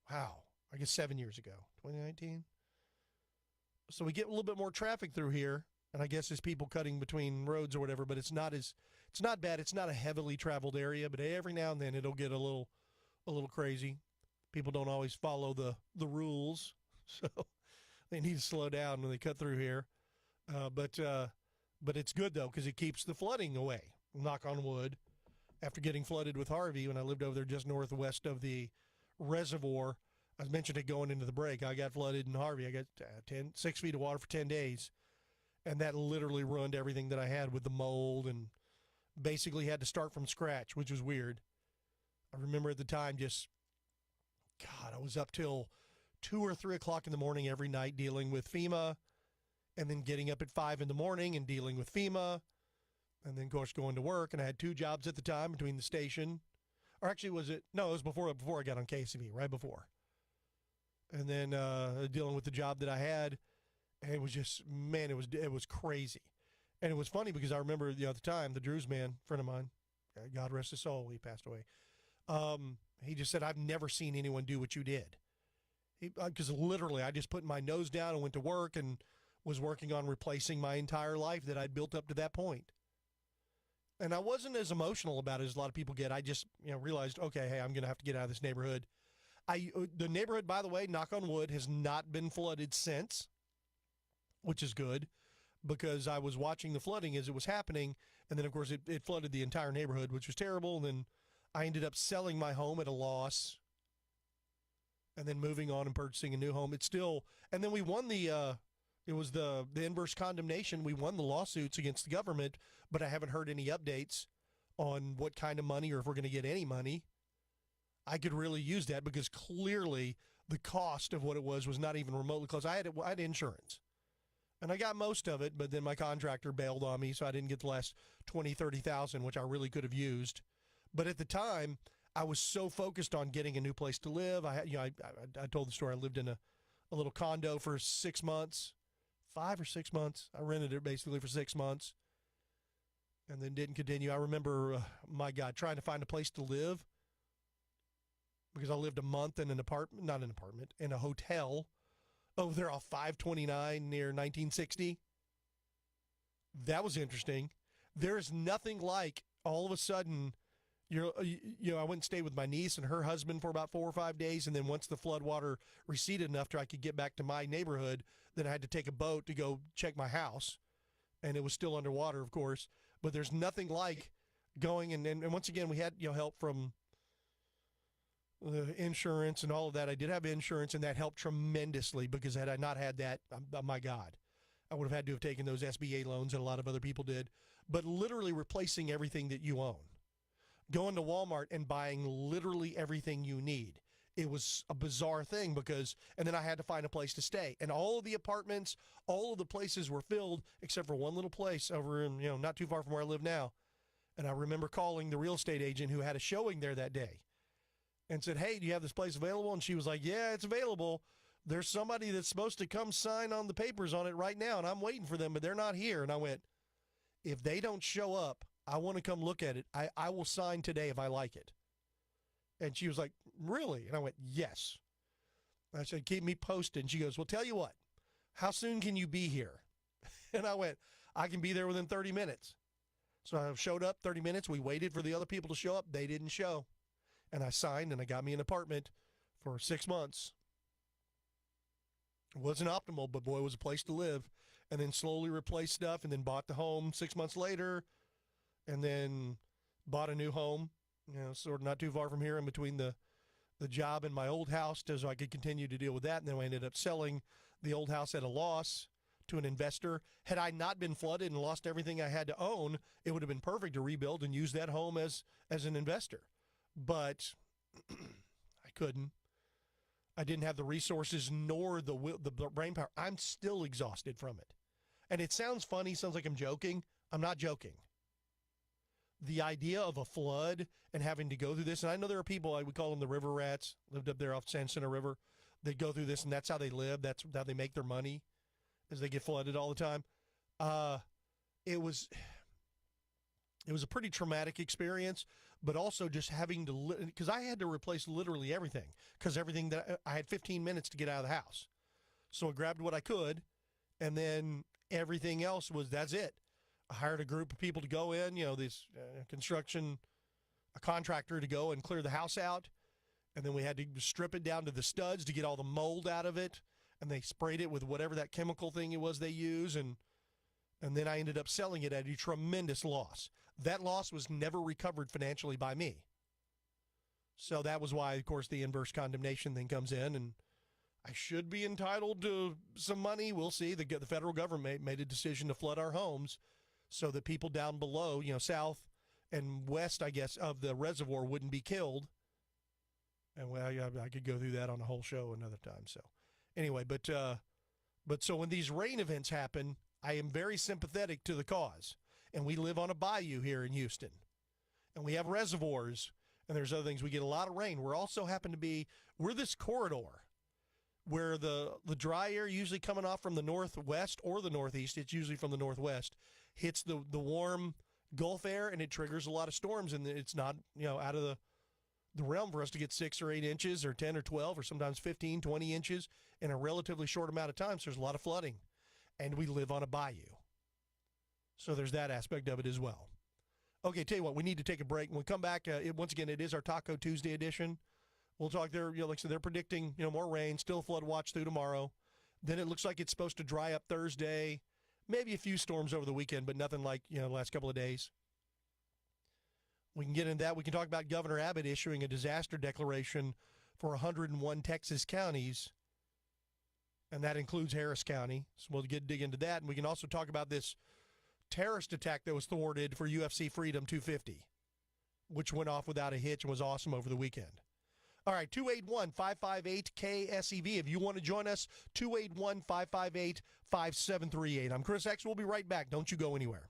Wow, I guess 7 years ago, 2019. So we get a little bit more traffic through here, and I guess it's people cutting between roads or whatever. But it's not bad. It's not a heavily traveled area, but every now and then it'll get a little crazy. People don't always follow the rules, so they need to slow down when they cut through here. But it's good, though, because it keeps the flooding away, knock on wood. after getting flooded with Harvey when I lived over there just northwest of the reservoir. I mentioned it going into the break. I got flooded in Harvey. I got 6 feet of water for 10 days. And that literally ruined everything that I had with the mold and basically had to start from scratch, which was weird. I remember at the time I was up till 2 or 3 o'clock in the morning every night dealing with FEMA, and then getting up at 5 in the morning and dealing with FEMA, and then, of course, going to work. And I had 2 jobs at the time between the station. Or actually, it was before I got on KSEV, right before. And then dealing with the job that I had, and it was just, man, it was crazy. And it was funny because I remember, at the time, the Drews man, friend of mine, God rest his soul, he passed away. He just said, I've never seen anyone do what you did. Because literally, I just put my nose down and went to work and was working on replacing my entire life that I'd built up to that point. And I wasn't as emotional about it as a lot of people get. I just, realized, okay, hey, I'm going to have to get out of this neighborhood. The neighborhood, by the way, knock on wood, has not been flooded since, which is good, because I was watching the flooding as it was happening, and then, of course, it flooded the entire neighborhood, which was terrible, and then I ended up selling my home at a loss, and then moving on and purchasing a new home. And then we won the inverse condemnation. We won the lawsuits against the government, but I haven't heard any updates on what kind of money or if we're going to get any money. I could really use that because clearly the cost of what it was not even remotely close. I had insurance, and I got most of it, but then my contractor bailed on me, so I didn't get the last $20,000, $30,000, which I really could have used. But at the time, I was so focused on getting a new place to live. I told the story. I lived in a little condo for 6 months, 5 or 6 months. I rented it basically for 6 months, and then didn't continue. I remember, trying to find a place to live, because I lived a month in in a hotel over there off 529 near 1960. That was interesting. There's nothing like all of a sudden, I went and stayed with my niece and her husband for about 4 or 5 days, and then once the flood water receded enough to I could get back to my neighborhood, then I had to take a boat to go check my house, and it was still underwater, of course. But there's nothing like going, and once again, we had help from insurance and all of that. I did have insurance, and that helped tremendously, because had I not had that, oh my God, I would have had to have taken those SBA loans, and a lot of other people did. But literally replacing everything that you own. Going to Walmart and buying literally everything you need. It was a bizarre thing and then I had to find a place to stay. And all of the apartments, all of the places were filled except for one little place over in, not too far from where I live now. And I remember calling the real estate agent who had a showing there that day and said, hey, do you have this place available? And she was like, yeah, it's available. There's somebody that's supposed to come sign on the papers on it right now, and I'm waiting for them, but they're not here. And I went, if they don't show up, I want to come look at it. I will sign today if I like it. And she was like, really? And I went, yes. I said, keep me posted. And she goes, well, tell you what, how soon can you be here? And I went, I can be there within 30 minutes. So I showed up 30 minutes. We waited for the other people to show up. They didn't show. And I signed, and I got me an apartment for 6 months. It wasn't optimal, but boy, it was a place to live. And then slowly replaced stuff, and then bought the home 6 months later, and then bought a new home, sort of not too far from here, in between the job and my old house, so I could continue to deal with that. And then I ended up selling the old house at a loss to an investor. Had I not been flooded and lost everything I had to own, it would have been perfect to rebuild and use that home as an investor. But I couldn't. I didn't have the resources nor the brain power. I'm still exhausted from it. And it sounds funny, sounds like I'm joking. I'm not joking. The idea of a flood and having to go through this, and I know there are people, we call them the river rats, lived up there off San Jacinto River. They go through this, and that's how they live. That's how they make their money, as they get flooded all the time. It was a pretty traumatic experience, but also just having to, because I had to replace literally everything, because everything that I had 15 minutes to get out of the house. So I grabbed what I could, and then everything else that's it. I hired a group of people to go in, this a contractor to go and clear the house out. And then we had to strip it down to the studs to get all the mold out of it. And they sprayed it with whatever that chemical thing it was they use. And then I ended up selling it at a tremendous loss. That loss was never recovered financially by me. So that was why, of course, the inverse condemnation thing comes in, and I should be entitled to some money. We'll see. The federal government made a decision to flood our homes so that people down below, south and west, I guess, of the reservoir wouldn't be killed. And well, I could go through that on a whole show another time. So anyway, but so when these rain events happen, I am very sympathetic to the cause. And we live on a bayou here in Houston, and we have reservoirs, and there's other things. We get a lot of rain. We're also we're this corridor where the dry air, usually coming off from the northwest or the northeast, it's usually from the northwest, hits the warm Gulf air, and it triggers a lot of storms, and it's not out of the realm for us to get 6 or 8 inches or 10 or 12 or sometimes 15, 20 inches in a relatively short amount of time. So there's a lot of flooding, and we live on a bayou. So there's that aspect of it as well. Okay, tell you what, we need to take a break. When we come back, once again, it is our Taco Tuesday edition. We'll talk there. Like I said, they're predicting more rain, still flood watch through tomorrow. Then it looks like it's supposed to dry up Thursday. Maybe a few storms over the weekend, but nothing like the last couple of days. We can get into that. We can talk about Governor Abbott issuing a disaster declaration for 101 Texas counties, and that includes Harris County. So we'll dig into that. And we can also talk about this terrorist attack that was thwarted for UFC Freedom 250, which went off without a hitch and was awesome over the weekend. All right, 281-558-KSEV. If you want to join us, 281-558-5738. I'm Chris X. We'll be right back. Don't you go anywhere.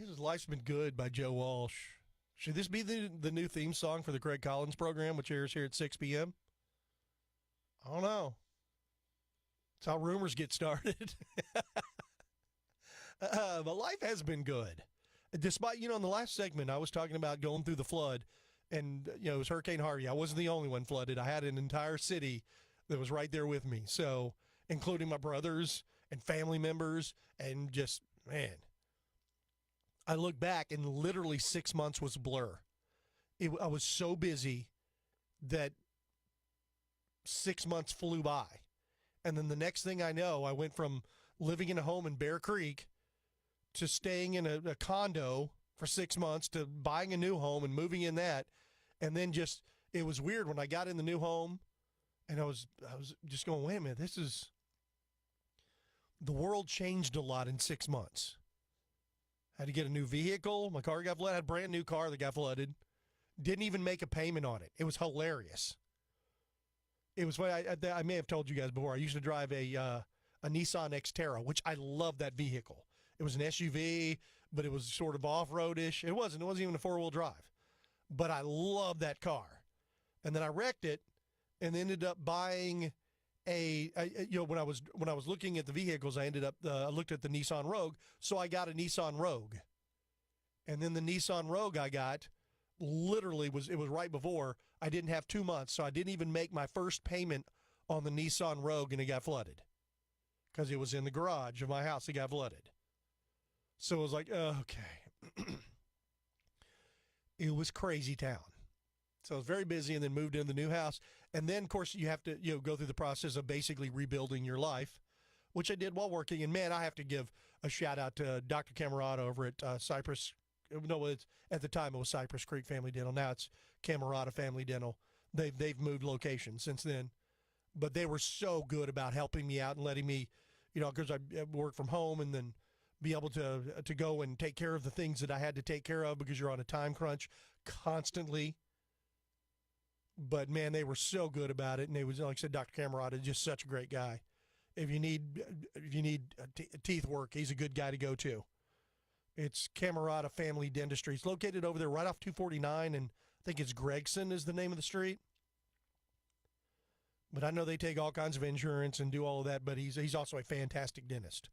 This is Life's Been Good by Joe Walsh. Should this be the new theme song for the Craig Collins program, which airs here at 6 p.m.? I don't know. It's how rumors get started. But life has been good. Despite, in the last segment, I was talking about going through the flood, and, it was Hurricane Harvey. I wasn't the only one flooded. I had an entire city that was right there with me. So, including my brothers and family members, and just, man, I look back and literally 6 months was a blur. I was so busy that 6 months flew by. And then the next thing I know, I went from living in a home in Bear Creek to staying in a condo for 6 months to buying a new home and moving in that. And then it was weird when I got in the new home and I was just going, wait a minute, the world changed a lot in 6 months. I had to get a new vehicle. My car got flooded. I had a brand new car that got flooded. Didn't even make a payment on it. It was hilarious. It was what I may have told you guys before. I used to drive a Nissan Xterra, which I love that vehicle. It was an SUV, but it was sort of off-roadish. It wasn't even a four-wheel drive. But I love that car. And then I wrecked it and ended up buying when I was looking at the vehicles, I looked at the Nissan Rogue, so I got a Nissan Rogue. And then the Nissan Rogue I got literally was right before. I didn't have 2 months, so I didn't even make my first payment on the Nissan Rogue, and it got flooded because it was in the garage of my house. It got flooded. So it was like, okay. It was crazy town. So I was very busy and then moved into the new house. And then, of course, you have to go through the process of basically rebuilding your life, which I did while working. And, man, I have to give a shout-out to Dr. Camerata over at Cypress. No, at the time it was Cypress Creek Family Dental. Now it's Camerata Family Dental. They've moved locations since then. But they were so good about helping me out and letting me, because I work from home and then be able to go and take care of the things that I had to take care of because you're on a time crunch constantly. But, man, they were so good about it. And they was, like I said, Dr. Camerata is just such a great guy. If you need teeth work, he's a good guy to go to. It's Camerata Family Dentistry. It's located over there right off 249, and I think it's Gregson is the name of the street. But I know they take all kinds of insurance and do all of that, but he's also a fantastic dentist.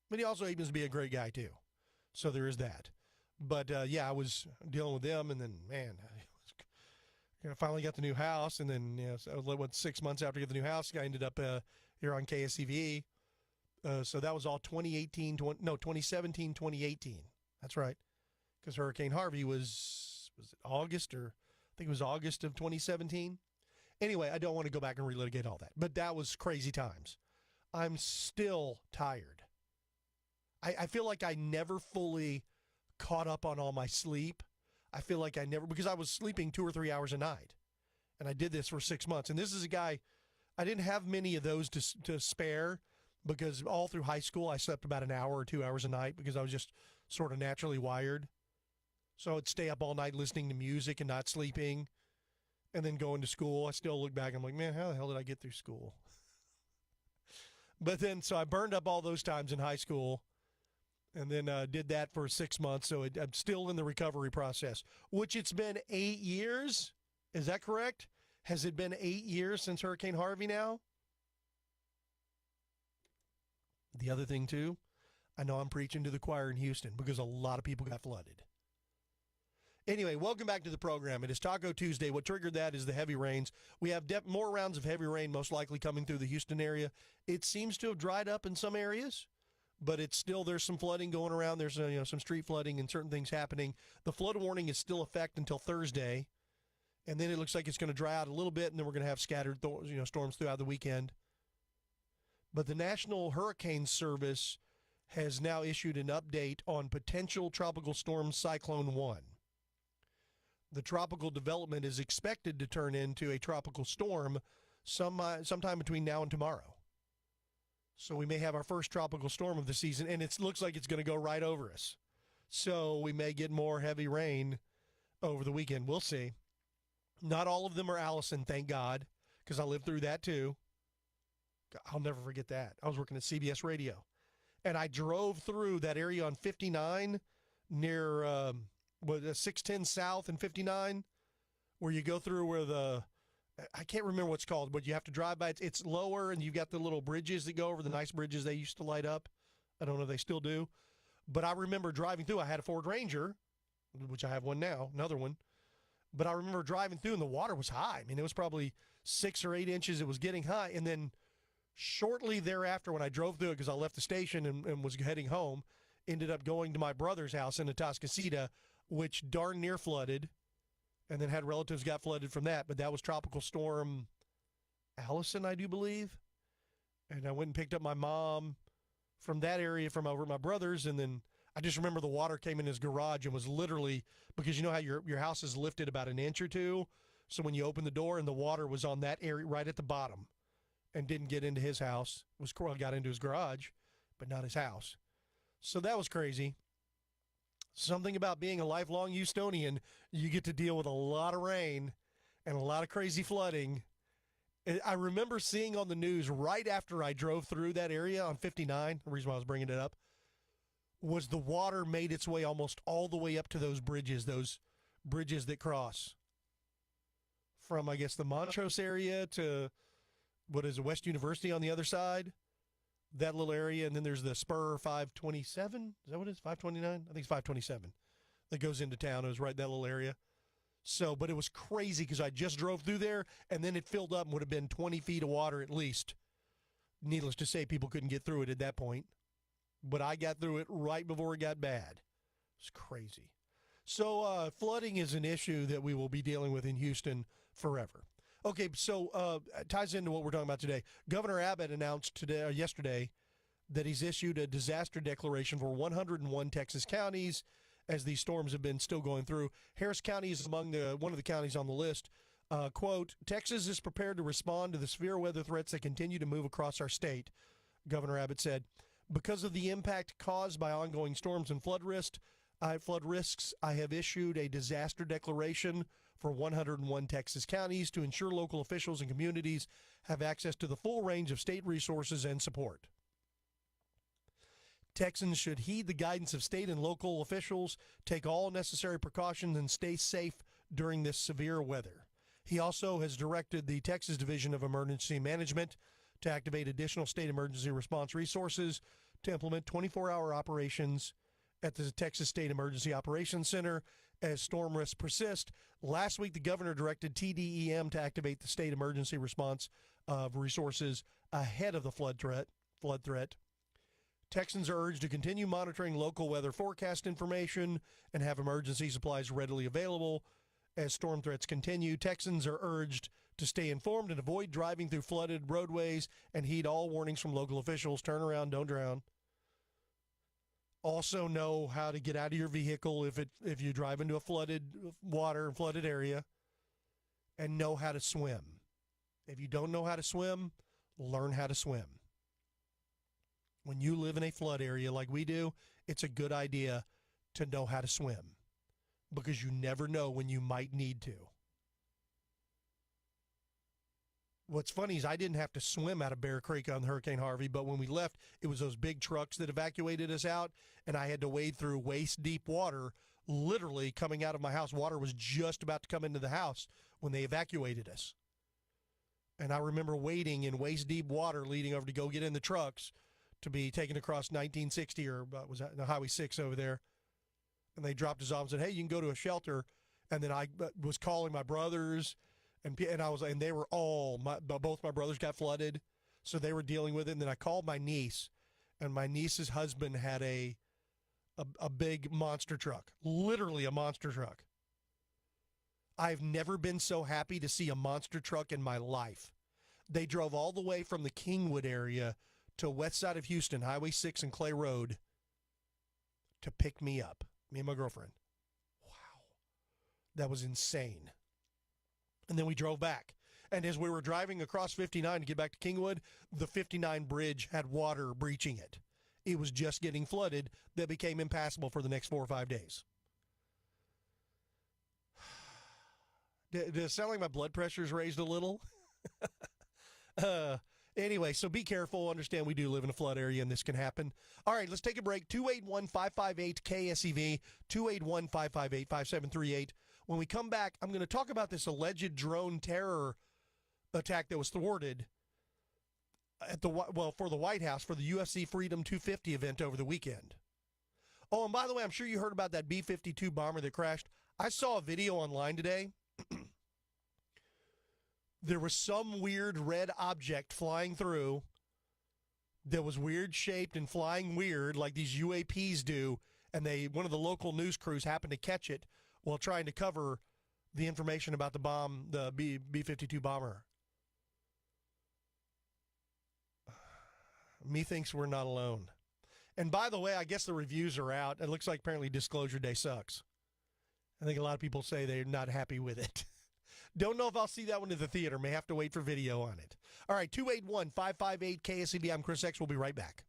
But he also happens to be a great guy, too. So there is that. But, I was dealing with them, and then, man, I finally got the new house, and then, 6 months after I got the new house, I ended up here on KSEV. So that was all 2017, 2018. That's right. Because Hurricane Harvey was it August, or I think it was August of 2017. Anyway, I don't want to go back and relitigate all that, but that was crazy times. I'm still tired. I feel like I never fully caught up on all my sleep. I feel like because I was sleeping 2 or 3 hours a night, and I did this for 6 months. And this is a guy, I didn't have many of those to spare, because all through high school I slept about an hour or 2 hours a night because I was just sort of naturally wired. So I'd stay up all night listening to music and not sleeping, and then going to school. I still look back and I'm like, man, how the hell did I get through school? But then, so I burned up all those times in high school, and then did that for 6 months. So I'm still in the recovery process, which it's been 8 years. Is that correct? Has it been 8 years since Hurricane Harvey now? The other thing, too, I know I'm preaching to the choir in Houston because a lot of people got flooded. Anyway, welcome back to the program. It is Taco Tuesday. What triggered that is the heavy rains. We have more rounds of heavy rain most likely coming through the Houston area. It seems to have dried up in some areas, but it's still, there's some flooding going around. There's some street flooding and certain things happening. The flood warning is still in effect until Thursday, and then it looks like it's going to dry out a little bit, and then we're going to have scattered storms throughout the weekend. But the National Hurricane Service has now issued an update on potential tropical storm Cyclone 1. The tropical development is expected to turn into a tropical storm sometime between now and tomorrow. So we may have our first tropical storm of the season, and it looks like it's going to go right over us. So we may get more heavy rain over the weekend. We'll see. Not all of them are Allison, thank God, because I lived through that too. I'll never forget that. I was working at CBS Radio, and I drove through that area on 59 near 610 South and 59, where you go through where I can't remember what's called, but you have to drive by. It's lower, and you've got the little bridges that go over, the nice bridges they used to light up. I don't know if they still do. But I remember driving through. I had a Ford Ranger, which I have one now, another one. But I remember driving through, and the water was high. I mean, it was probably 6 or 8 inches. It was getting high. And then shortly thereafter, when I drove through it, because I left the station and was heading home, ended up going to my brother's house in Atascocita, which darn near flooded, and then had relatives got flooded from that. But that was Tropical Storm Allison, I do believe. And I went and picked up my mom from that area from over at my brother's, and then I just remember the water came in his garage and was literally, because you know how your house is lifted about an inch or two, so when you open the door and the water was on that area right at the bottom and didn't get into his house, got into his garage, but not his house. So that was crazy. Something about being a lifelong Houstonian, you get to deal with a lot of rain and a lot of crazy flooding. I remember seeing on the news right after I drove through that area on 59, the reason why I was bringing it up, was the water made its way almost all the way up to those bridges that cross from, I guess, the Montrose area to, West University on the other side, that little area, and then there's the Spur 527, is that what it is, 529? I think it's 527 that goes into town. It was right in that little area. So, but it was crazy because I just drove through there, and then it filled up and would have been 20 feet of water at least. Needless to say, people couldn't get through it at that point. But I got through it right before it got bad. It's crazy. So flooding is an issue that we will be dealing with in Houston forever. Okay, so it ties into what we're talking about today. Governor Abbott announced yesterday that he's issued a disaster declaration for 101 Texas counties as these storms have been still going through. Harris County is among one of the counties on the list. Quote, Texas is prepared to respond to the severe weather threats that continue to move across our state, Governor Abbott said. Because of the impact caused by ongoing storms and flood risks, I have issued a disaster declaration for 101 Texas counties to ensure local officials and communities have access to the full range of state resources and support. Texans should heed the guidance of state and local officials, take all necessary precautions, and stay safe during this severe weather. He also has directed the Texas Division of Emergency Management to activate additional state emergency response resources to implement 24-hour operations at the Texas State Emergency Operations Center as storm risks persist. Last week, the governor directed TDEM to activate the state emergency response of resources ahead of the flood threat. Texans are urged to continue monitoring local weather forecast information and have emergency supplies readily available as storm threats continue. Texans are urged to stay informed and avoid driving through flooded roadways and heed all warnings from local officials. Turn around, don't drown. Also know how to get out of your vehicle if you drive into a flooded water and flooded area, and know how to swim. If you don't know how to swim, learn how to swim. When you live in a flood area like we do, it's a good idea to know how to swim because you never know when you might need to. What's funny is I didn't have to swim out of Bear Creek on Hurricane Harvey, but when we left, it was those big trucks that evacuated us out, and I had to wade through waist-deep water, literally coming out of my house. Water was just about to come into the house when they evacuated us. And I remember wading in waist-deep water leading over to go get in the trucks to be taken across 1960, or was that Highway 6 over there. And they dropped us off and said, hey, you can go to a shelter. And then I was calling my brothers, and they were both my brothers got flooded, so they were dealing with it. And then I called my niece, and my niece's husband had a big monster truck, literally a monster truck. I've never been so happy to see a monster truck in my life. They drove all the way from the Kingwood area to west side of Houston, Highway 6 and Clay Road, to pick me up, me and my girlfriend. Wow. That was insane. And then we drove back. And as we were driving across 59 to get back to Kingwood, the 59 bridge had water breaching it. It was just getting flooded. That became impassable for the next 4 or 5 days. Does it sound like my blood pressure's raised a little? Anyway, so be careful. Understand we do live in a flood area and this can happen. All right, let's take a break. 281-558-KSEV, 281-558-5738. When we come back, I'm going to talk about this alleged drone terror attack that was thwarted at for the White House for the UFC Freedom 250 event over the weekend. Oh, and by the way, I'm sure you heard about that B-52 bomber that crashed. I saw a video online today. There was some weird red object flying through that was weird shaped and flying weird like these UAPs do, and one of the local news crews happened to catch it while trying to cover the information about the bomb, the B-52 bomber. Methinks we're not alone. And by the way, I guess the reviews are out. It looks like apparently Disclosure Day sucks. I think a lot of people say they're not happy with it. Don't know if I'll see that one in the theater. May have to wait for video on it. All right, 281-558-KSEV. I'm Chris X. We'll be right back.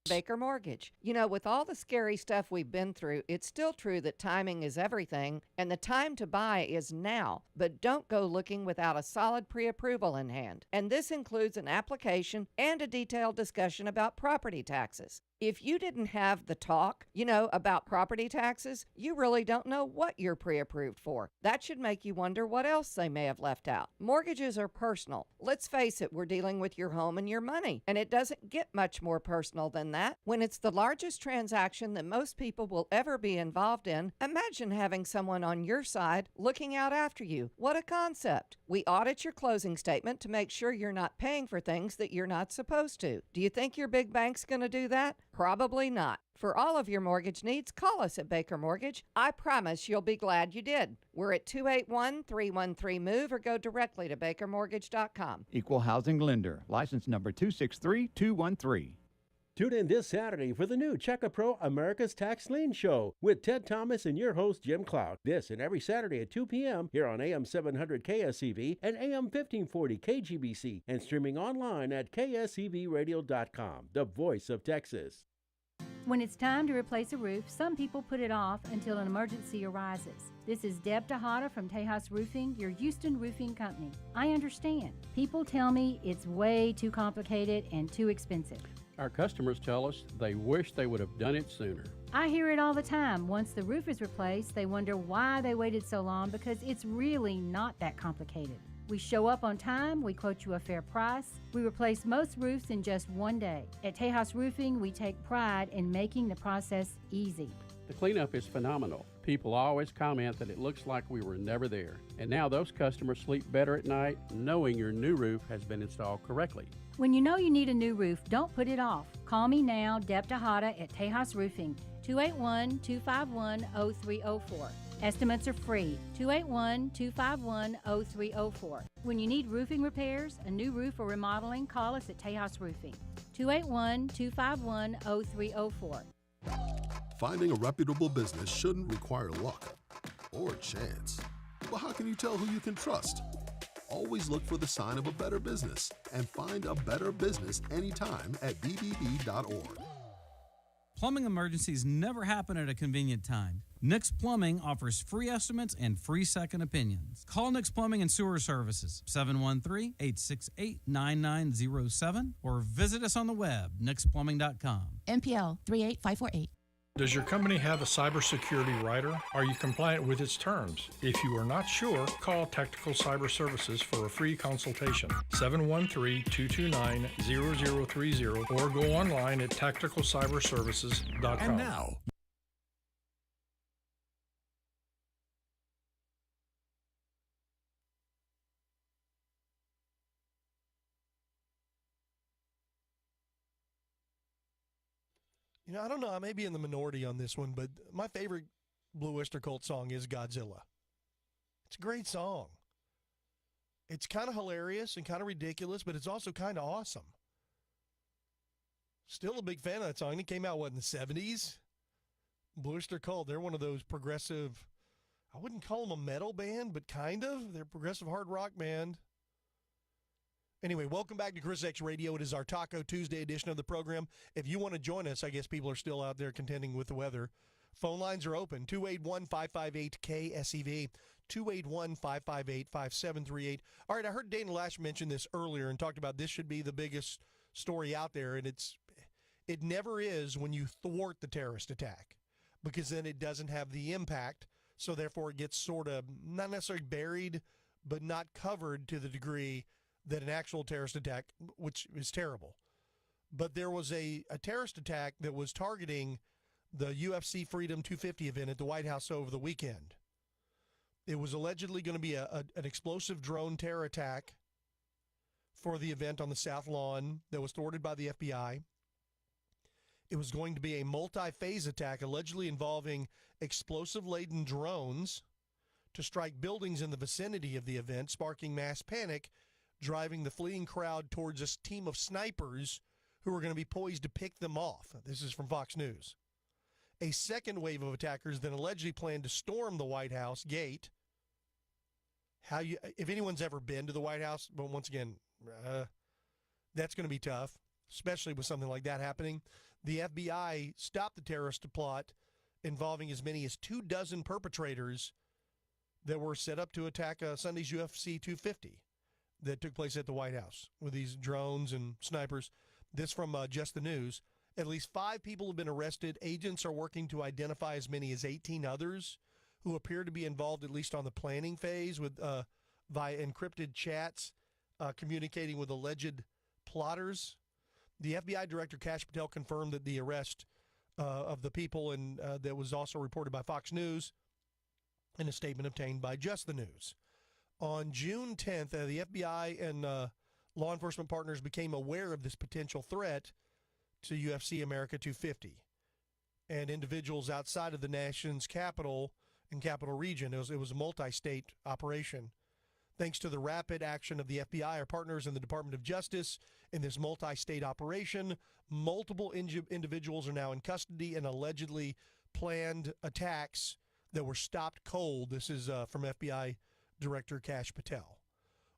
Baker Mortgage. You know, with all the scary stuff we've been through, it's still true that timing is everything, and the time to buy is now. But don't go looking without a solid pre-approval in hand. And this includes an application and a detailed discussion about property taxes. If you didn't have the talk, about property taxes, you really don't know what you're pre-approved for. That should make you wonder what else they may have left out. Mortgages are personal. Let's face it, we're dealing with your home and your money, and it doesn't get much more personal than that. When it's the largest transaction that most people will ever be involved in, imagine having someone on your side looking out after you. What a concept. We audit your closing statement to make sure you're not paying for things that you're not supposed to. Do you think your big bank's going to do that? Probably not. For all of your mortgage needs, call us at Baker Mortgage. I promise you'll be glad you did. We're at 281-313-MOVE or go directly to bakermortgage.com. Equal housing lender. License number 263213. Tune in this Saturday for the new Check a Pro America's Tax Lien Show with Ted Thomas and your host, Jim Cloud. This and every Saturday at 2 p.m. here on AM 700 KSEV and AM 1540 KGBC and streaming online at KSEVradio.com, the voice of Texas. When it's time to replace a roof, some people put it off until an emergency arises. This is Deb Tejada from Tejas Roofing, your Houston roofing company. I understand. People tell me it's way too complicated and too expensive. Our customers tell us they wish they would have done it sooner. I hear it all the time. Once the roof is replaced, they wonder why they waited so long because it's really not that complicated. We show up on time, we quote you a fair price, we replace most roofs in just one day. At Tejas Roofing, we take pride in making the process easy. The cleanup is phenomenal. People always comment that it looks like we were never there. And now those customers sleep better at night knowing your new roof has been installed correctly. When you know you need a new roof, don't put it off. Call me now, Deb Tejada at Tejas Roofing, 281-251-0304. Estimates are free, 281-251-0304. When you need roofing repairs, a new roof or remodeling, call us at Tejas Roofing, 281-251-0304. Finding a reputable business shouldn't require luck or chance. But how can you tell who you can trust? Always look for the sign of a better business and find a better business anytime at bbb.org. Plumbing emergencies never happen at a convenient time. Nix Plumbing offers free estimates and free second opinions. Call Nix Plumbing and Sewer Services, 713-868-9907, or visit us on the web, nixplumbing.com. MPL 38548. Does your company have a cybersecurity rider? Are you compliant with its terms? If you are not sure, call Tactical Cyber Services for a free consultation, 713-229-0030, or go online at tacticalcyberservices.com. And now, I don't know, I may be in the minority on this one, but my favorite Blue Oyster Cult song is Godzilla. It's a great song. It's kind of hilarious and kind of ridiculous, but it's also kind of awesome. Still a big fan of that song. It came out, in the 70s? Blue Oyster Cult, they're one of those progressive, I wouldn't call them a metal band, but kind of. They're a progressive hard rock band. Anyway, welcome back to Chris X Radio. It is our Taco Tuesday edition of the program. If you want to join us, I guess people are still out there contending with the weather. Phone lines are open, 281-558-KSEV, 281-558-5738. All right, I heard Dana Lash mention this earlier and talked about this should be the biggest story out there, and it never is when you thwart the terrorist attack, because then it doesn't have the impact, so therefore it gets sort of not necessarily buried, but not covered to the degree that an actual terrorist attack, which is terrible. But there was a terrorist attack that was targeting the UFC Freedom 250 event at the White House over the weekend. It was allegedly going to be an explosive drone terror attack for the event on the South Lawn that was thwarted by the FBI. It was going to be a multi-phase attack allegedly involving explosive-laden drones to strike buildings in the vicinity of the event, sparking mass panic, driving the fleeing crowd towards a team of snipers who were going to be poised to pick them off. This is from Fox News. A second wave of attackers then allegedly planned to storm the White House gate. If anyone's ever been to the White House, but once again, that's going to be tough, especially with something like that happening. The FBI stopped the terrorist plot involving as many as 24 perpetrators that were set up to attack Sunday's UFC 250 that took place at the White House with these drones and snipers. This from Just the News. At least 5 people have been arrested. Agents are working to identify as many as 18 others who appear to be involved, at least on the planning phase, with via encrypted chats, communicating with alleged plotters. The FBI Director Kash Patel confirmed that the arrest of the people, and that was also reported by Fox News in a statement obtained by Just the News. On June 10th, the FBI and law enforcement partners became aware of this potential threat to UFC America 250 and individuals outside of the nation's capital and capital region. It was a multi-state operation. Thanks to the rapid action of the FBI, our partners in the Department of Justice in this multi-state operation, multiple individuals are now in custody and allegedly planned attacks that were stopped cold. This is from FBI Director Kash Patel.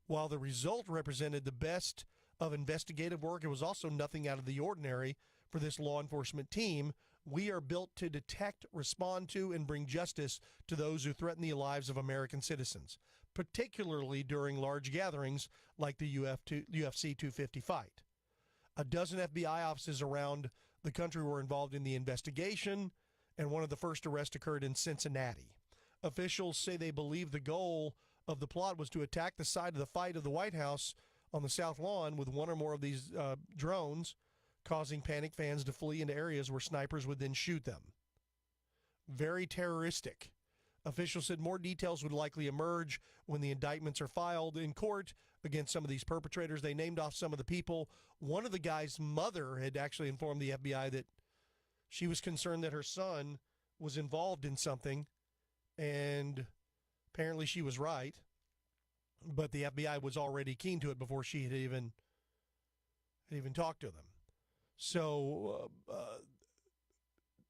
While the result represented the best of investigative work, it was also nothing out of the ordinary for this law enforcement team. We are built to detect, respond to, and bring justice to those who threaten the lives of American citizens, particularly during large gatherings like the UFC 250 fight. A dozen FBI offices around the country were involved in the investigation, and one of the first arrests occurred in Cincinnati. Officials say they believe the goal of the plot was to attack the site of the fight of the White House on the South Lawn with one or more of these drones, causing panicked fans to flee into areas where snipers would then shoot them. Very terroristic. Officials said more details would likely emerge when the indictments are filed in court against some of these perpetrators. They named off some of the people. One of the guy's mother had actually informed the FBI that she was concerned that her son was involved in something, and apparently she was right. But the FBI was already keen to it before she had even talked to them. So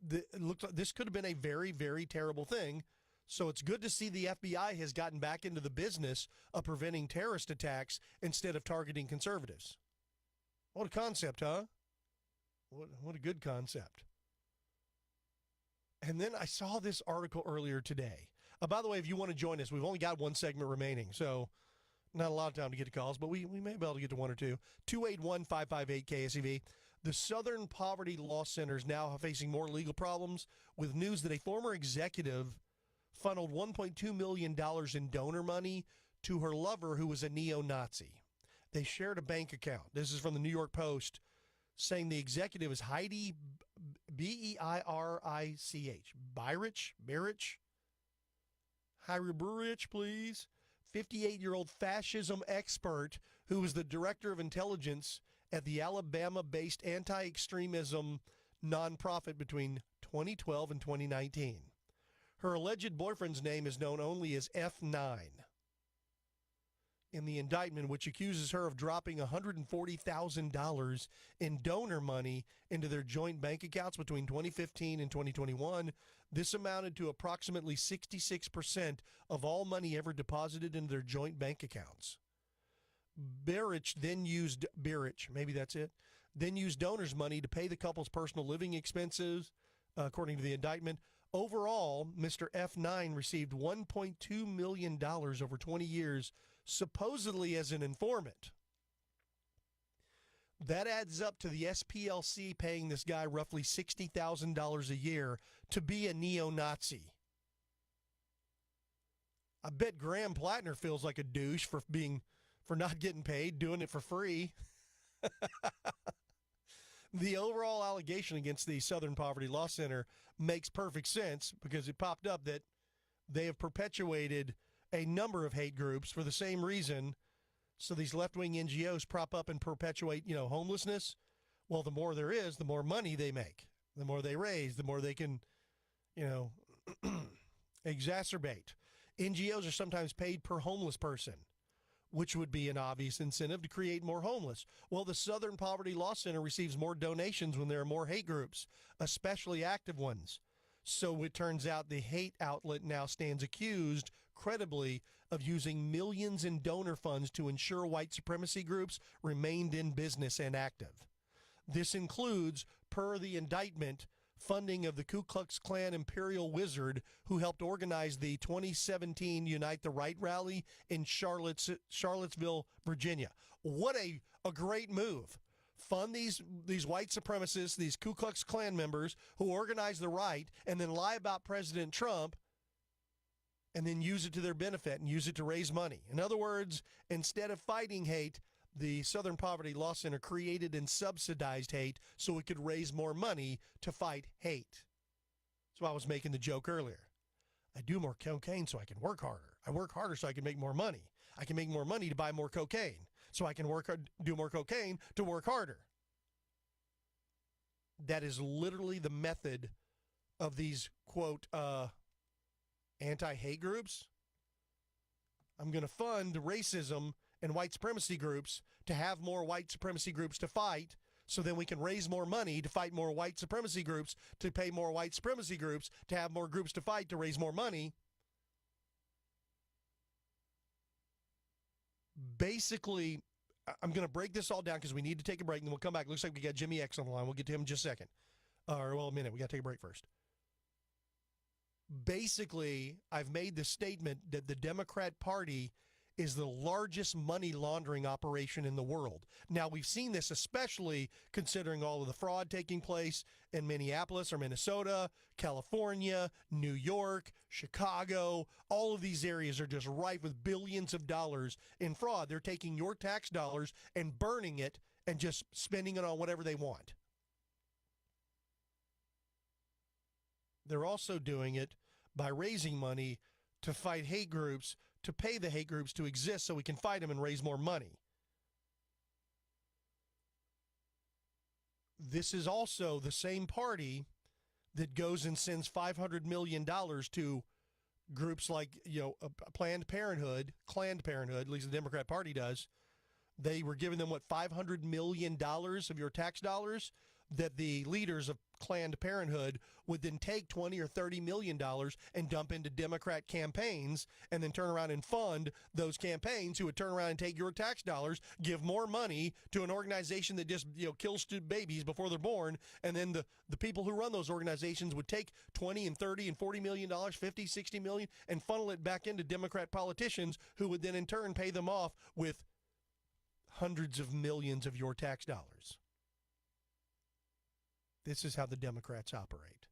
it looks like this could have been a very, very terrible thing. So it's good to see the FBI has gotten back into the business of preventing terrorist attacks instead of targeting conservatives. What a concept, huh? What a good concept. And then I saw this article earlier today. By the way, if you want to join us, we've only got one segment remaining, so not a lot of time to get to calls, but we may be able to get to one or two. 281-558-KSEV. The Southern Poverty Law Center is now facing more legal problems with news that a former executive funneled $1.2 million in donor money to her lover who was a neo-Nazi. They shared a bank account. This is from the New York Post, saying the executive is Heidi B-E-I-R-I-C-H. Birich? Heidi Birich, please. 58-year-old fascism expert who was the director of intelligence at the Alabama-based anti-extremism nonprofit between 2012 and 2019. Her alleged boyfriend's name is known only as F9 in the indictment, which accuses her of dropping $140,000 in donor money into their joint bank accounts between 2015 and 2021. This amounted to approximately 66% of all money ever deposited into their joint bank accounts. Birich then used donors' money to pay the couple's personal living expenses, according to the indictment. Overall, Mr. F9 received $1.2 million over 20 years, supposedly as an informant. That adds up to the SPLC paying this guy roughly $60,000 a year to be a neo-Nazi. I bet Graham Plattner feels like a douche for not getting paid, doing it for free. The overall allegation against the Southern Poverty Law Center makes perfect sense because it popped up that they have perpetuated a number of hate groups for the same reason. So these left-wing NGOs prop up and perpetuate, homelessness. Well, the more there is, the more money they make. The more they raise, the more they can, exacerbate. NGOs are sometimes paid per homeless person, which would be an obvious incentive to create more homeless. Well, the Southern Poverty Law Center receives more donations when there are more hate groups, especially active ones. So it turns out the hate outlet now stands accused, credibly, of using millions in donor funds to ensure white supremacy groups remained in business and active. This includes, per the indictment, funding of the Ku Klux Klan Imperial Wizard, who helped organize the 2017 Unite the Right rally in Charlottesville, Virginia. What a great move. Fund these white supremacists, these Ku Klux Klan members who organize the right and then lie about President Trump and then use it to their benefit and use it to raise money. In other words, instead of fighting hate, the Southern Poverty Law Center created and subsidized hate so it could raise more money to fight hate. That's why I was making the joke earlier. I do more cocaine so I can work harder. I work harder so I can make more money. I can make more money to buy more cocaine so I can do more cocaine to work harder. That is literally the method of these, quote, anti-hate groups. I'm going to fund racism and white supremacy groups to have more white supremacy groups to fight, so then we can raise more money to fight more white supremacy groups, to pay more white supremacy groups, to have more groups to fight, to raise more money. Basically, I'm going to break this all down because we need to take a break, and then we'll come back. Looks like we got Jimmy X on the line. We'll get to him in just a second. A minute. We got to take a break first. Basically, I've made the statement that the Democrat Party is the largest money laundering operation in the world. Now, we've seen this especially considering all of the fraud taking place in Minneapolis or Minnesota, California, New York, Chicago. All of these areas are just rife with billions of dollars in fraud. They're taking your tax dollars and burning it and just spending it on whatever they want. They're also doing it by raising money to fight hate groups, to pay the hate groups to exist so we can fight them and raise more money. This is also the same party that goes and sends $500 million to groups like, Planned Parenthood, at least the Democrat Party does. They were giving them, $500 million of your tax dollars, that the leaders of Planned Parenthood would then take $20 or $30 million and dump into Democrat campaigns and then turn around and fund those campaigns, who would turn around and take your tax dollars, give more money to an organization that just kills babies before they're born, and then the people who run those organizations would take $20 and $30 and $40 million, $50, $60 million, and funnel it back into Democrat politicians, who would then in turn pay them off with hundreds of millions of your tax dollars. This is how the Democrats operate.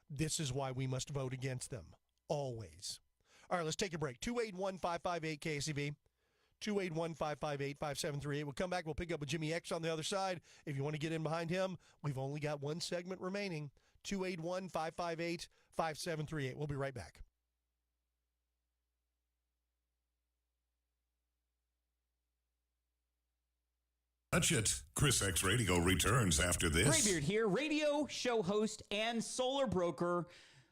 This is why we must vote against them, always. All right, let's take a break. 281-558 KSEV, 281-558-5738. We'll come back. We'll pick up with Jimmy X on the other side. If you want to get in behind him, we've only got one segment remaining. 281-558-5738. We'll be right back. Touch it. ChrisX Radio returns after this. Graybeard here, radio show host and solar broker.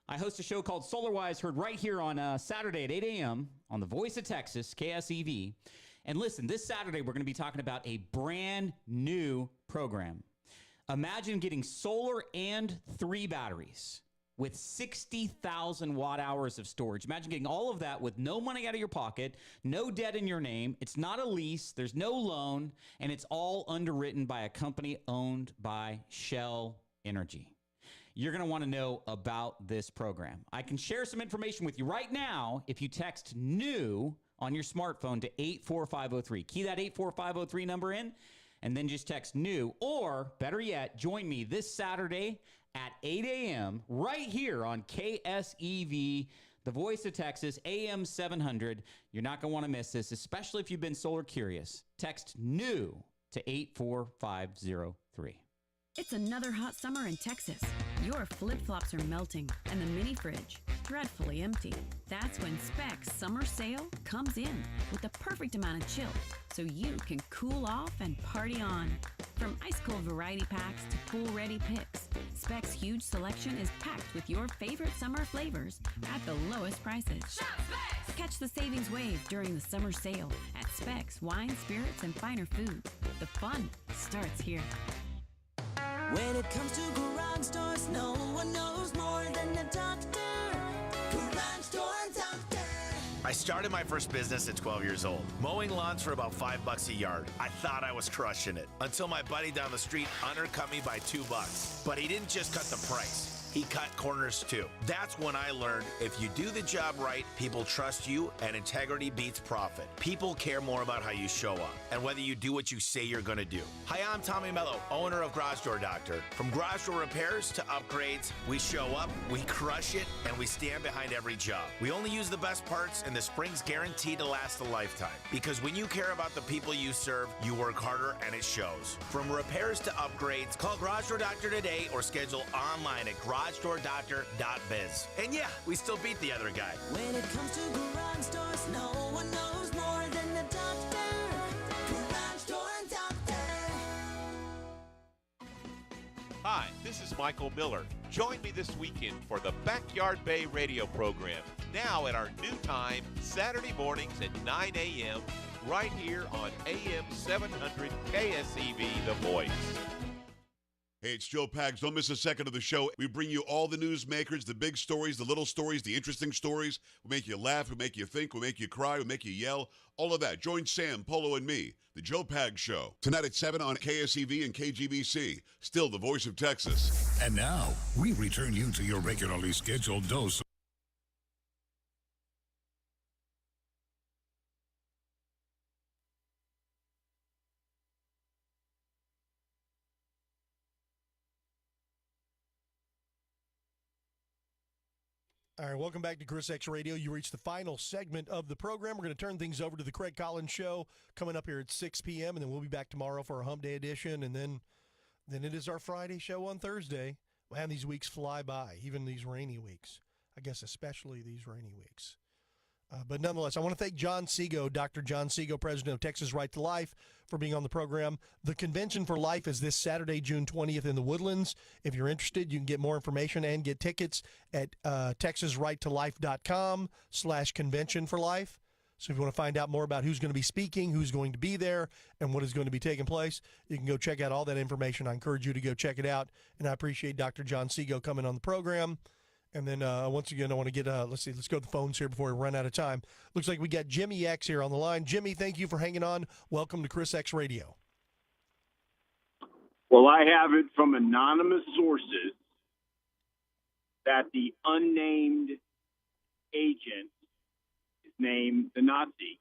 I host a show called SolarWise, heard right here on Saturday at 8 a.m. on the Voice of Texas, KSEV. And listen, this Saturday we're going to be talking about a brand new program. Imagine getting solar and 3 batteries with 60,000 watt hours of storage. Imagine getting all of that with no money out of your pocket, no debt in your name. It's not a lease, there's no loan, and it's all underwritten by a company owned by Shell Energy. you're going to want to know about this program. I can share some information with you right now if you text NEW on your smartphone to 84503. Key that 84503 number in, and then just text NEW. Or, better yet, join me this Saturday at 8 a.m. right here on KSEV, the voice of Texas, AM 700. You're not going to want to miss this, especially if you've been solar curious. Text NEW to 84503. It's another hot summer in Texas. Your flip-flops are melting and the mini fridge dreadfully empty. That's when Specs Summer Sale comes in with the perfect amount of chill so you can cool off and party on. From ice-cold variety packs to pool-ready picks, Specs' huge selection is packed with your favorite summer flavors at the lowest prices. Shop Specs! Catch the savings wave during the summer sale at Specs Wine, Spirits, and Finer Foods. The fun starts here. When it comes to garage doors, no one knows more than the doctor. Garage Door Doctor. I started my first business at 12 years old, mowing lawns for about $5 a yard. I thought I was crushing it until my buddy down the street undercut me by $2. But he didn't just cut the price. He cut corners too. That's when I learned if you do the job right, people trust you, and integrity beats profit. People care more about how you show up and whether you do what you say you're going to do. Hi, I'm Tommy Mello, owner of Garage Door Doctor. From garage door repairs to upgrades, we show up, we crush it, and we stand behind every job. We only use the best parts, and the spring's guaranteed to last a lifetime. Because when you care about the people you serve, you work harder, and it shows. From repairs to upgrades, call Garage Door Doctor today or schedule online at GarageDoorDoctor.biz. And yeah, we still beat the other guy. When it comes to garage doors, no one knows more than the doctor. Garage Door Doctor. Hi, this is Michael Miller. Join me this weekend for the Backyard Bay radio program, now at our new time, Saturday mornings at 9 a.m., right here on AM 700 KSEV, The Voice. Hey, it's Joe Pags. Don't miss a second of the show. We bring you all the newsmakers, the big stories, the little stories, the interesting stories. We make you laugh, we make you think, we make you cry, we make you yell, all of that. Join Sam, Polo, and me, the Joe Pags Show. Tonight at 7 on KSEV and KGBC. Still the voice of Texas. And now, we return you to your regularly scheduled dose. All right, welcome back to ChrisX Radio. You reached the final segment of the program. We're going to turn things over to the Craig Collins Show coming up here at 6 p.m., and then we'll be back tomorrow for our Hump Day edition, and then it is our Friday show on Thursday. Man, these weeks fly by, even these rainy weeks. I guess especially these rainy weeks. But nonetheless, I want to thank John Seago, Dr. John Seago, president of Texas Right to Life, for being on the program. The Convention for Life is this Saturday, June 20th in the Woodlands. If you're interested, you can get more information and get tickets at texasrighttolife.com/convention for life. So if you want to find out more about who's going to be speaking, who's going to be there, and what is going to be taking place, you can go check out all that information. I encourage you to go check it out. And I appreciate Dr. John Seago coming on the program. And then once again, I want to get, let's go to the phones here before we run out of time. Looks like we got Jimmy X here on the line. Jimmy, thank you for hanging on. Welcome to ChrisX Radio. Well, I have it from anonymous sources that the unnamed agent is named the Nazi.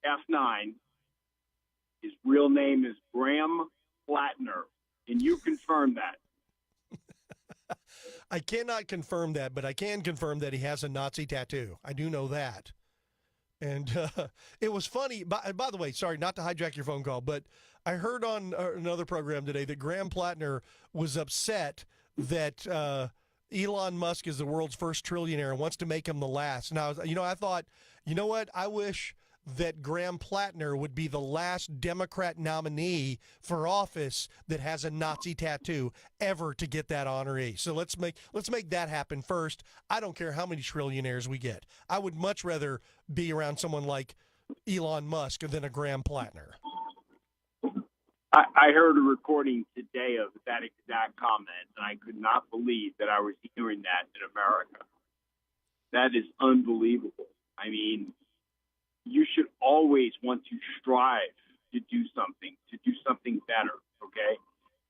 F9. His real name is Graham Plattner. Can you confirm that? I cannot confirm that, but I can confirm that he has a Nazi tattoo. I do know that. And it was funny. By the way, sorry, not to hijack your phone call, but I heard on another program today that Graham Plattner was upset that Elon Musk is the world's first trillionaire and wants to make him the last. Now, I thought, you know what? I wish that Graham Plattner would be the last Democrat nominee for office that has a Nazi tattoo ever to get that honoree. So let's make that happen first. I don't care how many trillionaires we get. I would much rather be around someone like Elon Musk than a Graham Plattner. I heard a recording today of that exact comment, and I could not believe that I was hearing that in America. That is unbelievable. I mean, you should always want to strive to do something better, okay?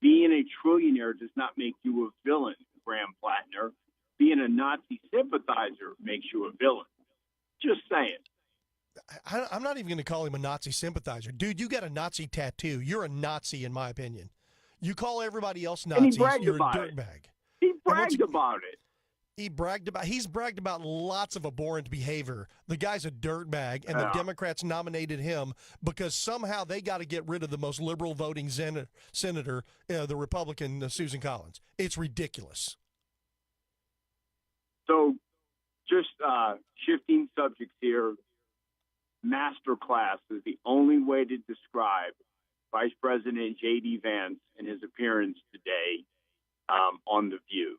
Being a trillionaire does not make you a villain, Graham Plattner. Being a Nazi sympathizer makes you a villain. Just saying. I'm not even going to call him a Nazi sympathizer. Dude, you got a Nazi tattoo. You're a Nazi, in my opinion. You call everybody else Nazis, you're a dirtbag. He bragged about it. He's bragged about lots of abhorrent behavior. The guy's a dirtbag, and the Democrats nominated him because somehow they got to get rid of the most liberal voting senator, the Republican Susan Collins. It's ridiculous. So, just shifting subjects here, masterclass is the only way to describe Vice President J.D. Vance and his appearance today on The View.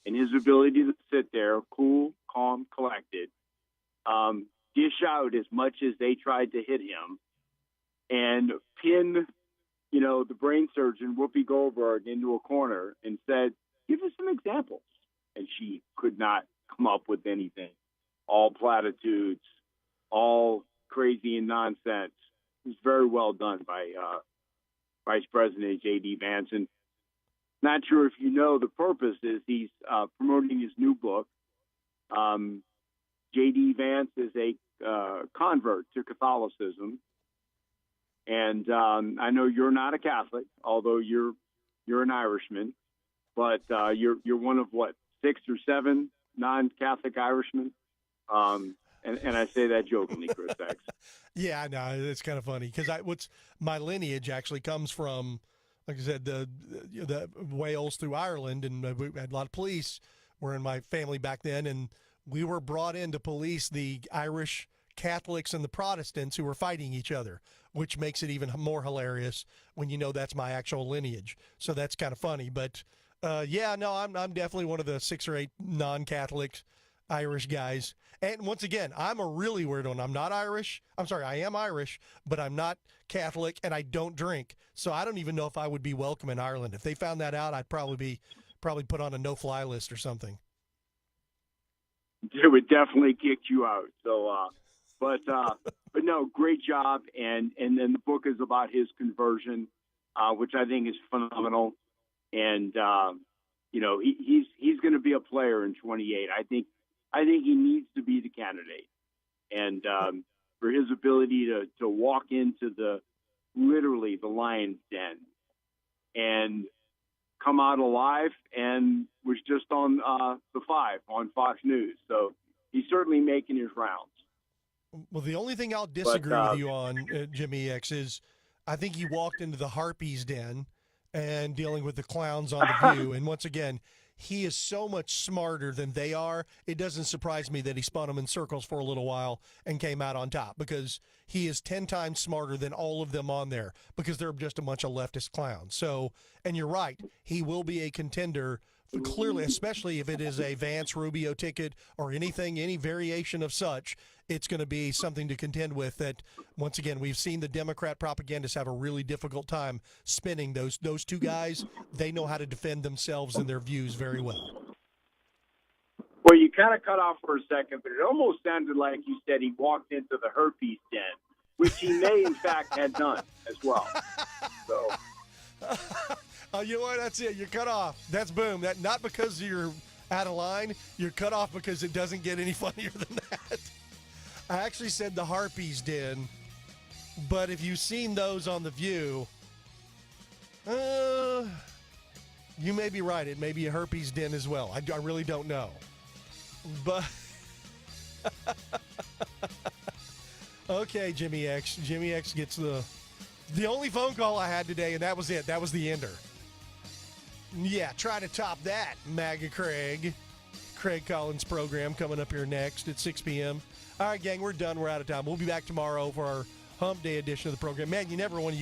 And his ability to sit there, cool, calm, collected, dish out as much as they tried to hit him, and pin, the brain surgeon, Whoopi Goldberg, into a corner and said, give us some examples. And she could not come up with anything. All platitudes, all crazy and nonsense. It was very well done by Vice President J.D. Vance. And not sure if you know, the purpose is he's promoting his new book. J.D. Vance is a convert to Catholicism. And I know you're not a Catholic, although you're an Irishman. But you're one of, 6 or 7 non-Catholic Irishmen? And I say that jokingly, Chris X. Yeah, I know. It's kind of funny because my lineage actually comes from, like I said, the Wales through Ireland, and we had a lot of police were in my family back then, and we were brought in to police the Irish Catholics and the Protestants who were fighting each other, which makes it even more hilarious when you know that's my actual lineage. So that's kind of funny. But I'm definitely one of the 6 or 8 non-Catholic Irish guys. And once again, I'm a really weird one. I'm not Irish. I'm sorry, I am Irish, but I'm not Catholic, and I don't drink. So I don't even know if I would be welcome in Ireland. If they found that out, I'd probably put on a no-fly list or something. They would definitely kick you out. So, but no, great job. And then the book is about his conversion, which I think is phenomenal. And he's going to be a player in 28. I think he needs to be the candidate. And for his ability to walk into literally the lion's den and come out alive, and was just on the 5 on Fox News. So he's certainly making his rounds. Well, the only thing I'll disagree with you on, Jimmy X, is I think he walked into the Harpies den and dealing with the clowns on The View. And once again, he is so much smarter than they are. It doesn't surprise me that he spun them in circles for a little while and came out on top, because he is 10 times smarter than all of them on there, because they're just a bunch of leftist clowns. So, and you're right, he will be a contender, clearly, especially if it is a Vance Rubio ticket or anything, any variation of such. It's going to be something to contend with that, once again, we've seen the Democrat propagandists have a really difficult time spinning those 2 guys. They know how to defend themselves and their views very well. Well, you kind of cut off for a second, but it almost sounded like you said he walked into the herpes den, which he may, in fact, have done as well. So, you know what? That's it. You're cut off. That's boom. That not because you're out of line. You're cut off because it doesn't get any funnier than that. I actually said the Harpies den, but if you've seen those on The View, you may be right. It may be a herpes den as well. I really don't know. But okay, Jimmy X. Jimmy X gets the only phone call I had today, and that was it. That was the ender. Yeah, try to top that, MAGA Craig. Craig Collins' program coming up here next at 6 p.m. All right, gang, we're done. We're out of time. We'll be back tomorrow for our Hump Day edition of the program. Man, you never want to use